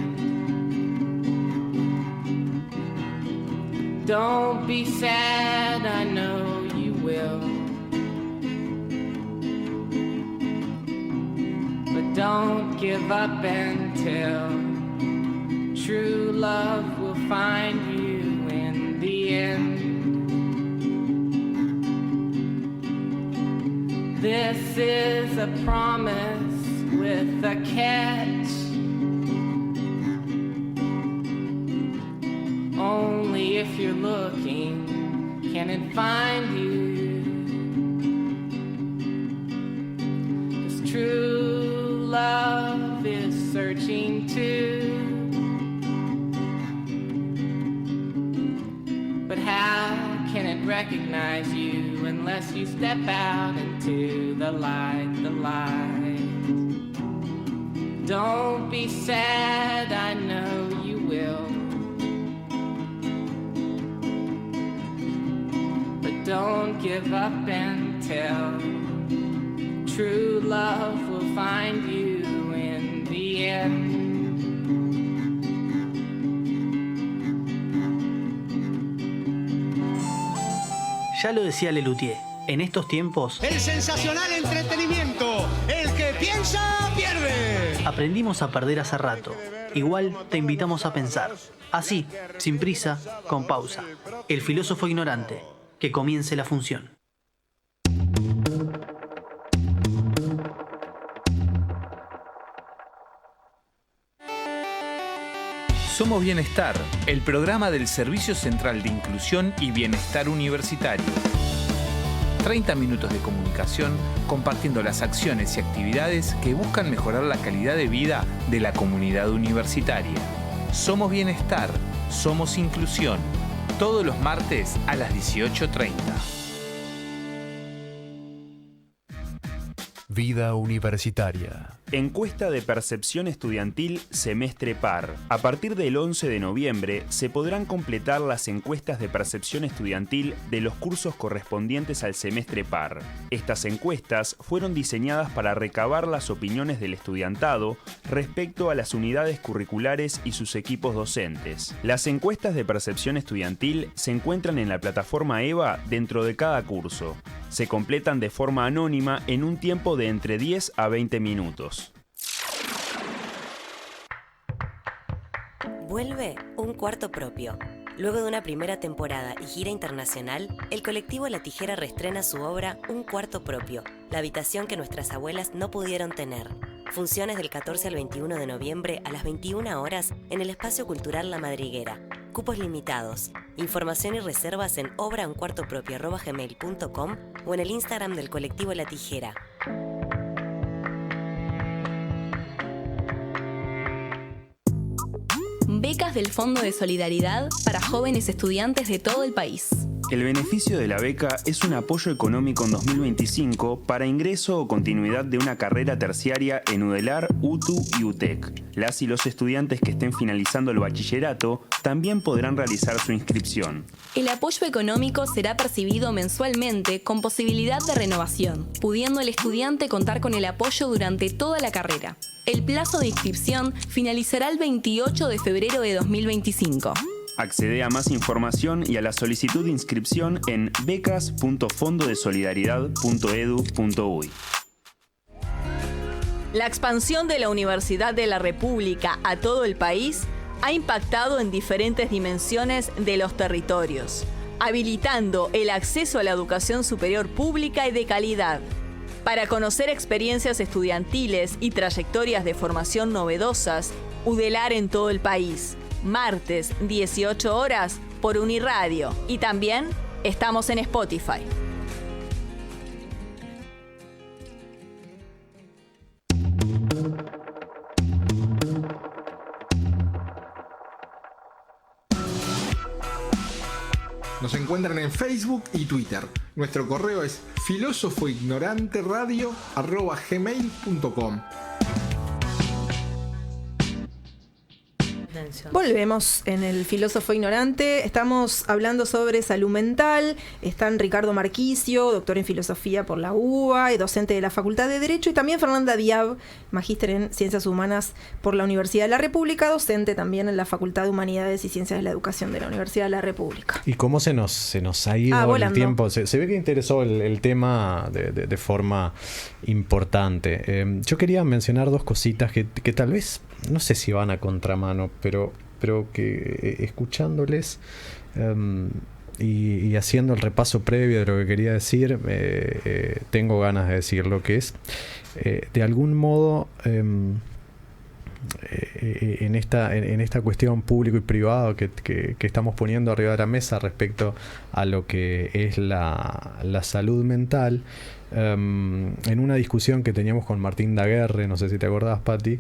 Speaker 7: Don't be sad, I know you will. But don't give up until true love will find you in the end. This is a promise with a catch. Only if you're looking can it find you. 'Cause true love is searching too. But how can it recognize you unless you step out into the light, the light? Don't be sad, I know you will. Don't give up until true love will find you in the end.
Speaker 1: Ya lo decía Lelutier, en estos tiempos...
Speaker 8: El sensacional entretenimiento, el que piensa, pierde.
Speaker 1: Aprendimos a perder hace rato. Igual te invitamos a pensar. Así, sin prisa, con pausa. El filósofo ignorante. Que comience la función.
Speaker 9: Somos Bienestar, el programa del Servicio Central de Inclusión y Bienestar Universitario. 30 minutos de comunicación compartiendo las acciones y actividades que buscan mejorar la calidad de vida de la comunidad universitaria. Somos Bienestar, somos Inclusión. Todos los martes a las 18:30.
Speaker 10: Vida universitaria.
Speaker 11: Encuesta de percepción estudiantil semestre par. A partir del 11 de noviembre se podrán completar las encuestas de percepción estudiantil de los cursos correspondientes al semestre par. Estas encuestas fueron diseñadas para recabar las opiniones del estudiantado respecto a las unidades curriculares y sus equipos docentes. Las encuestas de percepción estudiantil se encuentran en la plataforma EVA dentro de cada curso. Se completan de forma anónima en un tiempo de entre 10 a 20 minutos.
Speaker 12: Vuelve Un Cuarto Propio. Luego de una primera temporada y gira internacional, el colectivo La Tijera reestrena su obra Un Cuarto Propio, la habitación que nuestras abuelas no pudieron tener. Funciones del 14 al 21 de noviembre a las 21 horas en el Espacio Cultural La Madriguera. Cupos limitados. Información y reservas en obrauncuartopropio@gmail.com o en el Instagram del colectivo La Tijera.
Speaker 13: Becas del Fondo de Solidaridad para jóvenes estudiantes de todo el país.
Speaker 11: El beneficio de la beca es un apoyo económico en 2025 para ingreso o continuidad de una carrera terciaria en UDELAR, UTU y UTEC. Las y los estudiantes que estén finalizando el bachillerato también podrán realizar su inscripción.
Speaker 13: El apoyo económico será percibido mensualmente con posibilidad de renovación, pudiendo el estudiante contar con el apoyo durante toda la carrera. El plazo de inscripción finalizará el 28 de febrero de 2025.
Speaker 11: Accede a más información y a la solicitud de inscripción en becas.fondodesolidaridad.edu.uy.
Speaker 14: La expansión de la Universidad de la República a todo el país ha impactado en diferentes dimensiones de los territorios, habilitando el acceso a la educación superior pública y de calidad. Para conocer experiencias estudiantiles y trayectorias de formación novedosas, UDELAR en todo el país. Martes, 18 horas, por Uniradio. Y también estamos en Spotify.
Speaker 15: Nos encuentran en Facebook y Twitter. Nuestro correo es filosofoignoranteradio@gmail.com.
Speaker 3: Volvemos en el Filósofo Ignorante. Estamos hablando sobre salud mental. Están Ricardo Marquicio, doctor en filosofía por la UBA y docente de la Facultad de Derecho, y también Fernanda Diab, magíster en Ciencias Humanas por la Universidad de la República, docente también en la Facultad de Humanidades y Ciencias de la Educación de la Universidad de la República.
Speaker 4: ¿Y cómo se nos ha ido el tiempo? Se ve que interesó el tema de forma importante. Yo quería mencionar dos cositas que tal vez, no sé si van a contramano, pero que escuchándoles y haciendo el repaso previo de lo que quería decir, tengo ganas de decir lo que es, de algún modo, en esta cuestión público y privado que estamos poniendo arriba de la mesa respecto a lo que es la salud mental. En una discusión que teníamos con Martín Daguerre, no sé si te acordás, Pati,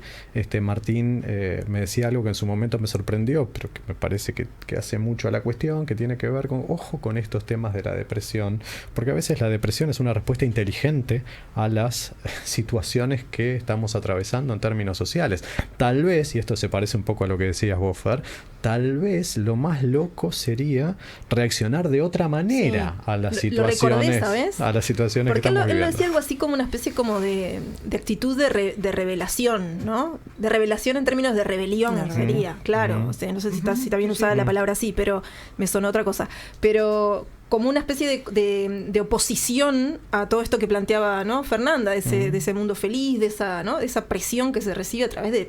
Speaker 4: Martín me decía algo que en su momento me sorprendió, pero que me parece que hace mucho a la cuestión, que tiene que ver con estos temas de la depresión, porque a veces la depresión es una respuesta inteligente a las situaciones que estamos atravesando en términos sociales. Tal vez, y esto se parece un poco a lo que decías vos, Fer, tal vez lo más loco sería reaccionar de otra manera a las situaciones,
Speaker 3: lo recordé, ¿sabes?
Speaker 4: A las situaciones
Speaker 3: porque
Speaker 4: que estamos viviendo.
Speaker 3: Él decía algo así como una especie como de actitud de revelación, ¿no? De revelación en términos de rebelión sería, claro. O sea, no sé si está bien usada la palabra así, pero me sonó otra cosa. Pero como una especie de oposición a todo esto que planteaba, ¿no? Fernanda, de ese mundo feliz, de esa presión que se recibe a través de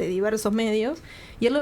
Speaker 3: diversos medios. Y él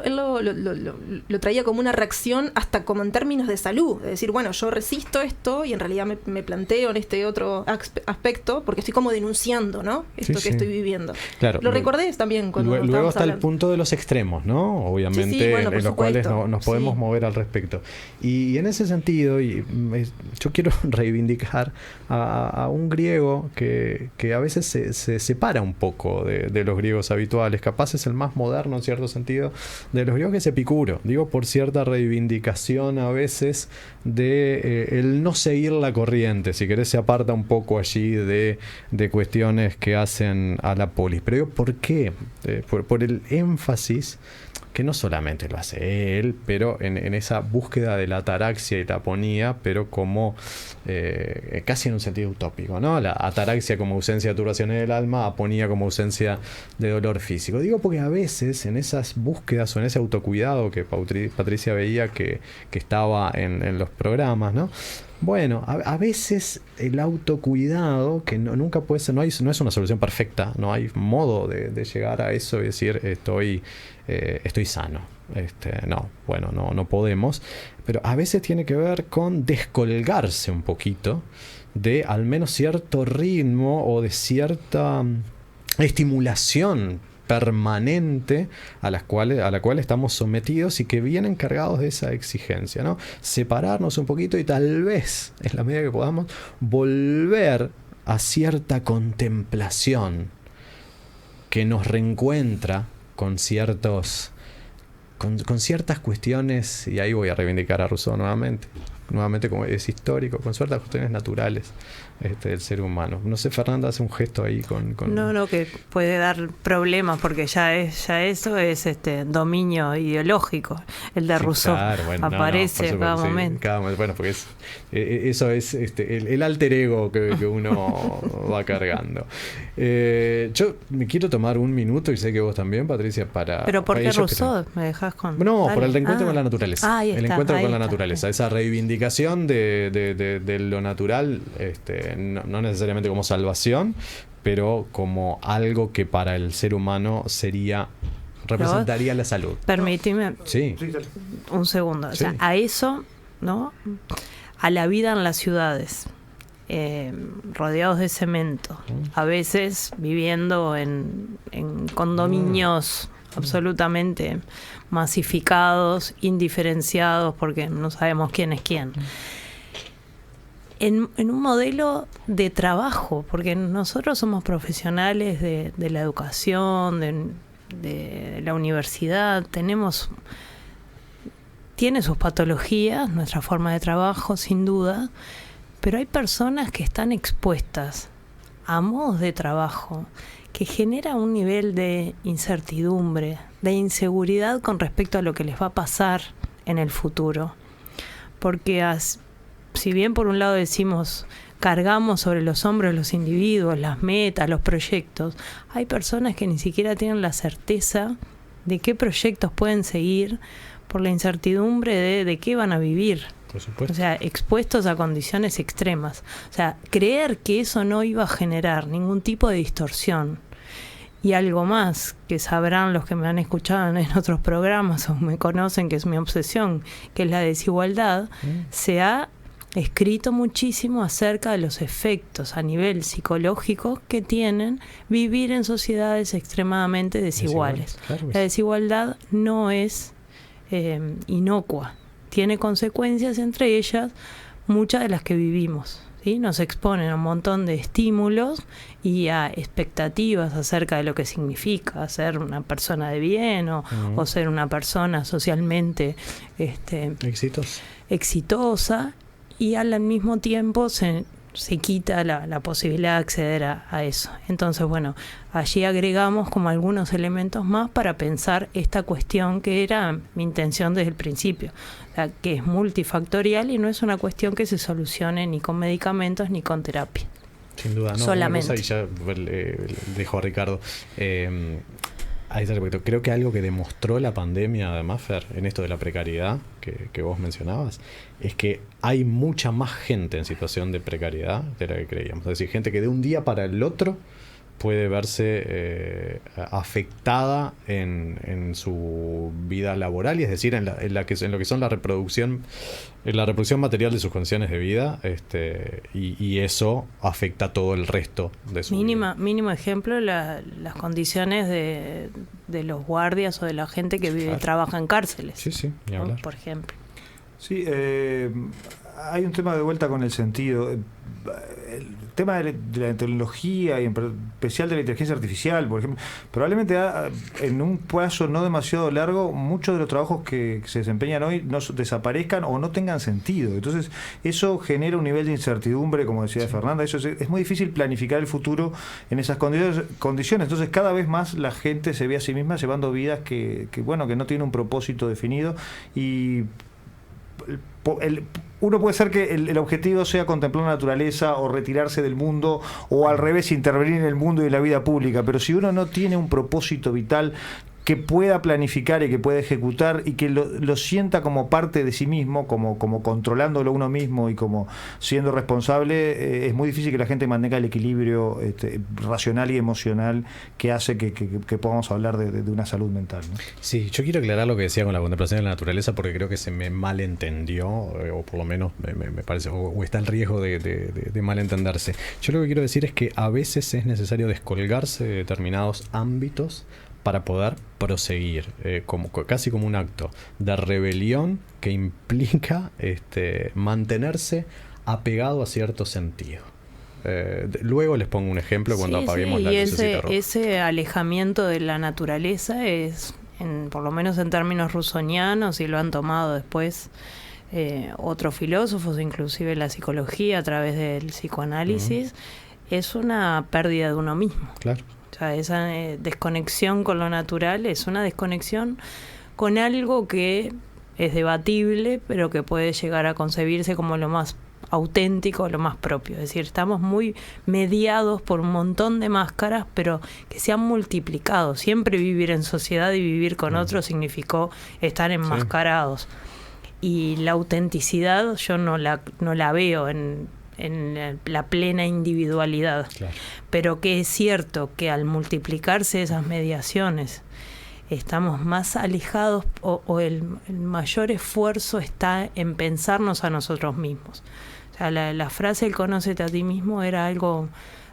Speaker 3: lo traía como una reacción hasta como en términos de salud. Es decir, bueno, yo resisto esto y en realidad me planteo en este otro aspecto porque estoy como denunciando, ¿no? Esto que estoy viviendo.
Speaker 4: Claro,
Speaker 3: lo recordé también cuando
Speaker 4: luego está
Speaker 3: hablando.
Speaker 4: El punto de los extremos, ¿no? Obviamente,
Speaker 3: bueno,
Speaker 4: en los cuales nos podemos mover al respecto. Y en ese sentido, yo quiero reivindicar a un griego que a veces se separa un poco de los griegos habituales. Capaz es el más moderno en cierto sentido de los griegos, que es Epicuro. Digo, por cierta reivindicación a veces de el no seguir la corriente. Si querés, se aparta un poco allí de cuestiones que hacen a la polis. Pero digo, ¿por qué? Por el énfasis que no solamente lo hace él, pero en esa búsqueda de la ataraxia y la aponía, pero como casi en un sentido utópico, ¿no? La ataraxia como ausencia de turbaciones del alma, aponía como ausencia de dolor físico. Digo porque a veces en esas búsquedas o en ese autocuidado que Patricia veía que estaba en los programas, ¿no? Bueno, a veces el autocuidado, que nunca puede ser, no es una solución perfecta, no hay modo de llegar a eso y decir estoy sano. No podemos, pero a veces tiene que ver con descolgarse un poquito de al menos cierto ritmo o de cierta estimulación permanente a la cual estamos sometidos y que vienen cargados de esa exigencia, ¿no? Separarnos un poquito y tal vez, en la medida que podamos, volver a cierta contemplación que nos reencuentra con ciertas cuestiones, y ahí voy a reivindicar a Rousseau nuevamente como es histórico, con ciertas cuestiones naturales del ser humano. No sé, Fernanda hace un gesto ahí con...
Speaker 5: No, que puede dar problemas porque ya eso es dominio ideológico. El de Rousseau aparece a cada momento.
Speaker 4: Bueno, porque eso es el alter ego que uno va cargando. Yo me quiero tomar un minuto, y sé que vos también, Patricia, para...
Speaker 5: ¿Pero por qué Rousseau? ¿Me dejas con...?
Speaker 4: No, por el reencuentro con la naturaleza.
Speaker 5: Ahí está,
Speaker 4: el encuentro con la naturaleza, esa reivindicación de lo natural, no necesariamente como salvación, pero como algo que para el ser humano representaría la salud.
Speaker 5: Permíteme un segundo. O sea, a eso, ¿no? A la vida en las ciudades, rodeados de cemento, a veces viviendo en condominios absolutamente masificados, indiferenciados, porque no sabemos quién es quién. En un modelo de trabajo, porque nosotros somos profesionales de la educación, de la universidad, tiene sus patologías, nuestra forma de trabajo, sin duda, pero hay personas que están expuestas a modos de trabajo que genera un nivel de incertidumbre, de inseguridad con respecto a lo que les va a pasar en el futuro. Porque si bien por un lado decimos cargamos sobre los hombros de los individuos las metas, los proyectos, hay personas que ni siquiera tienen la certeza de qué proyectos pueden seguir por la incertidumbre de qué van a vivir.
Speaker 4: Por supuesto.
Speaker 5: O sea, expuestos a condiciones extremas. O sea, creer que eso no iba a generar ningún tipo de distorsión. Y algo más, que sabrán los que me han escuchado en otros programas o me conocen, que es mi obsesión, que es la desigualdad, se ha escrito muchísimo acerca de los efectos a nivel psicológico que tienen vivir en sociedades extremadamente desiguales. Claro. La desigualdad no es inocua, tiene consecuencias, entre ellas muchas de las que vivimos. ¿Sí? Nos exponen a un montón de estímulos y a expectativas acerca de lo que significa ser una persona de bien o ser una persona socialmente exitosa, y al mismo tiempo se quita la posibilidad de acceder a eso. Entonces, bueno, allí agregamos como algunos elementos más para pensar esta cuestión que era mi intención desde el principio, o sea, que es multifactorial y no es una cuestión que se solucione ni con medicamentos ni con terapia.
Speaker 4: Sin duda, no.
Speaker 5: Solamente.
Speaker 4: Una cosa, y ya dejo a Ricardo. A ese respecto, creo que algo que demostró la pandemia, además, Fer, en esto de la precariedad que vos mencionabas, es que hay mucha más gente en situación de precariedad de la que creíamos. Es decir, gente que de un día para el otro puede verse afectada en su vida laboral, y es decir, en lo que son la reproducción material de sus condiciones de vida, y eso afecta todo el resto de su vida.
Speaker 5: Mínimo ejemplo, las condiciones de los guardias o de la gente que trabaja en cárceles.
Speaker 4: Sí, ni hablar.
Speaker 5: Por ejemplo.
Speaker 6: Sí, hay un tema de vuelta con el sentido. El tema de la tecnología y en especial de la inteligencia artificial, por ejemplo, probablemente en un plazo no demasiado largo muchos de los trabajos que se desempeñan hoy no desaparezcan o no tengan sentido. Entonces eso genera un nivel de incertidumbre, como decía Fernanda. Eso es muy difícil planificar el futuro en esas condiciones. Entonces cada vez más la gente se ve a sí misma llevando vidas que no tienen un propósito definido, y uno puede ser que el objetivo sea contemplar la naturaleza o retirarse del mundo, o al revés, intervenir en el mundo y en la vida pública, pero si uno no tiene un propósito vital que pueda planificar y que pueda ejecutar y que lo sienta como parte de sí mismo, como controlándolo uno mismo y como siendo responsable, es muy difícil que la gente mantenga el equilibrio racional y emocional que hace que podamos hablar de una salud mental, ¿no?
Speaker 4: Sí, yo quiero aclarar lo que decía con la contemplación de la naturaleza, porque creo que se me malentendió, o por lo menos me parece, o está el riesgo de malentenderse. Yo lo que quiero decir es que a veces es necesario descolgarse de determinados ámbitos para poder proseguir, casi como un acto de rebelión que implica mantenerse apegado a cierto sentido. Luego les pongo un ejemplo cuando apaguemos la lucecita roja.
Speaker 5: Ese alejamiento de la naturaleza es, por lo menos en términos rusonianos, y lo han tomado después otros filósofos, inclusive la psicología a través del psicoanálisis, es una pérdida de uno mismo.
Speaker 4: Claro.
Speaker 5: O sea, esa desconexión con lo natural es una desconexión con algo que es debatible, pero que puede llegar a concebirse como lo más auténtico, lo más propio. Es decir, estamos muy mediados por un montón de máscaras, pero que se han multiplicado. Siempre vivir en sociedad y vivir con otros significó estar enmascarados. Y la autenticidad yo no la veo en la plena individualidad. Claro. Pero que es cierto que al multiplicarse esas mediaciones estamos más alejados, o el mayor esfuerzo está en pensarnos a nosotros mismos. O sea, la frase "el conócete a ti mismo" era algo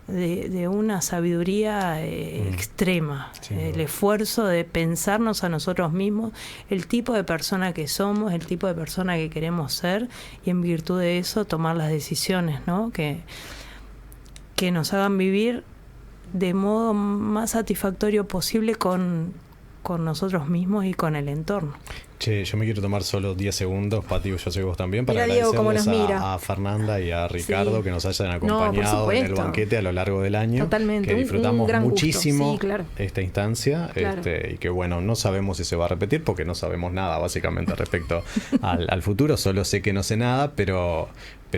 Speaker 5: de una sabiduría extrema. El esfuerzo de pensarnos a nosotros mismos, el tipo de persona que somos, el tipo de persona que queremos ser, y en virtud de eso tomar las decisiones, ¿no? que nos hagan vivir de modo más satisfactorio posible con nosotros mismos y con el entorno.
Speaker 4: Che, yo me quiero tomar solo 10 segundos, Pati, yo sé vos también, para
Speaker 3: mira, Diego,
Speaker 4: agradecerles a Fernanda y a Ricardo que nos hayan acompañado en el banquete a lo largo del año.
Speaker 3: Totalmente.
Speaker 4: Que disfrutamos muchísimo
Speaker 3: claro.
Speaker 4: esta instancia, claro. Y que bueno, no sabemos si se va a repetir porque no sabemos nada básicamente respecto al futuro, solo sé que no sé nada, pero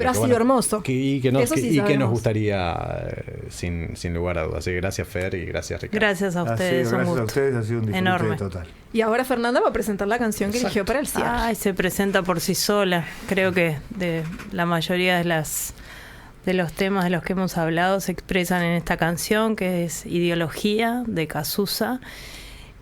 Speaker 3: ha sido hermoso.
Speaker 4: Y que nos gustaría, sin lugar a dudas. Así que gracias, Fer, y gracias, Ricardo.
Speaker 5: Gracias a ustedes,
Speaker 6: gracias a ustedes, ha sido un disfrute
Speaker 5: enorme.
Speaker 6: Total.
Speaker 3: Y ahora Fernanda va a presentar la canción que eligió para el cierre.
Speaker 5: Ay, se presenta por sí sola. Creo que de la mayoría de los temas de los que hemos hablado se expresan en esta canción, que es Ideología, de Cazuza.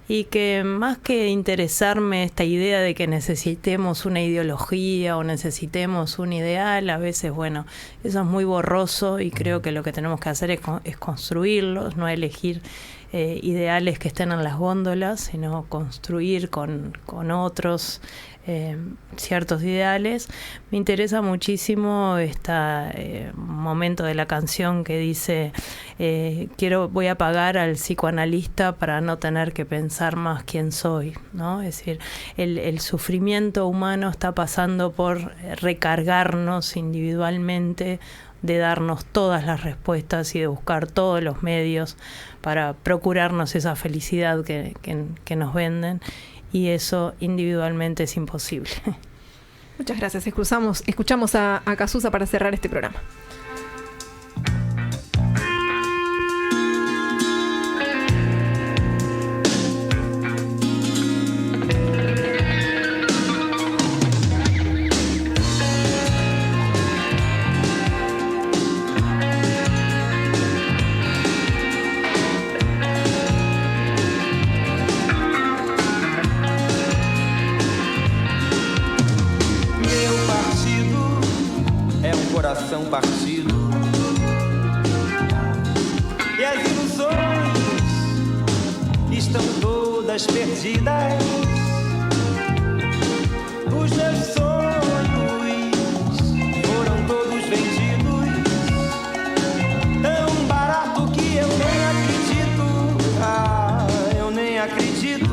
Speaker 5: Y que más que interesarme esta idea de que necesitemos una ideología o necesitemos un ideal, a veces, bueno, eso es muy borroso, y creo que lo que tenemos que hacer es construirlos, no elegir ideales que estén en las góndolas, sino construir con otros ciertos ideales. Me interesa muchísimo este momento de la canción que dice voy a pagar al psicoanalista para no tener que pensar más quién soy, ¿no? Es decir, el sufrimiento humano está pasando por recargarnos individualmente, de darnos todas las respuestas y de buscar todos los medios para procurarnos esa felicidad que nos venden, y eso individualmente es imposible.
Speaker 3: Muchas gracias. Escuchamos a Cazuza para cerrar este programa.
Speaker 16: Coração partido e as ilusões estão todas perdidas. Os meus sonhos foram todos vendidos, tão barato que eu nem acredito. Eu nem acredito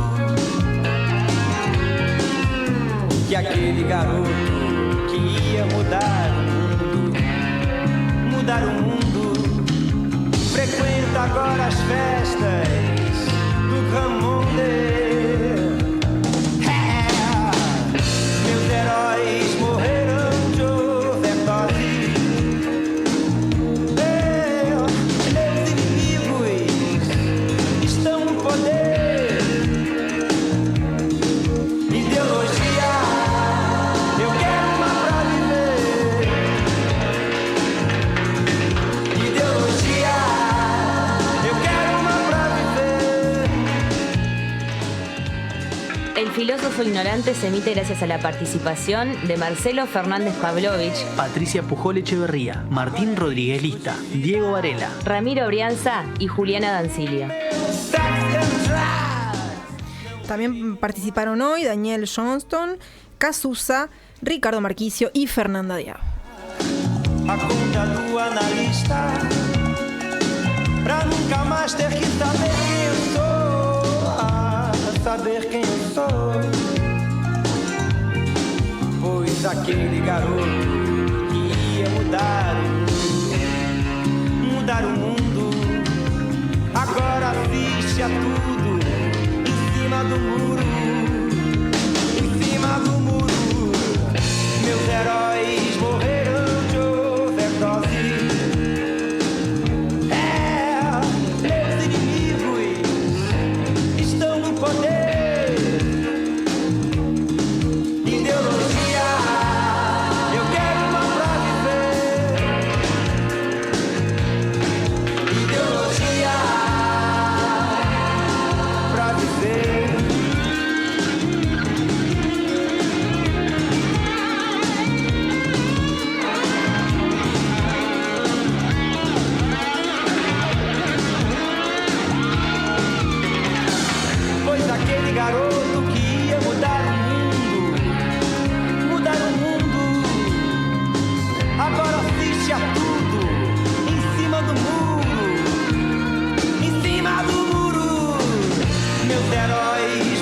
Speaker 16: que aquele garoto que ia mudar o mundo frequenta agora as festas do Ramonde. Meus heróis morreram de overdose. Meus inimigos estão no poder. Ideologia, eu quero uma pra viver.
Speaker 2: El filósofo ignorante se emite gracias a la participación de Marcelo Fernández Pavlovich,
Speaker 1: Patricia Pujol Echeverría, Martín Rodríguez Lista, Diego Varela,
Speaker 2: Ramiro Brianza y Juliana Dancilio.
Speaker 3: También participaron hoy Daniel Johnston, Cazuza, Ricardo Marquicio y Fernanda Diab.
Speaker 16: A conta do analista, pra nunca mais ter que saber quem eu sou, saber quem eu sou. Pois aquele garoto que ia mudar o mundo, agora assiste a tudo em cima do muro, em cima do muro. Meus heróis morreram de overdose. Meus inimigos estão no poder. Ideologia, eu quero uma pra viver. Ideologia pra viver. Pois aquele garoto que ia mudar o mundo, agora assiste a tudo em cima do muro, em cima do muro. Meus heróis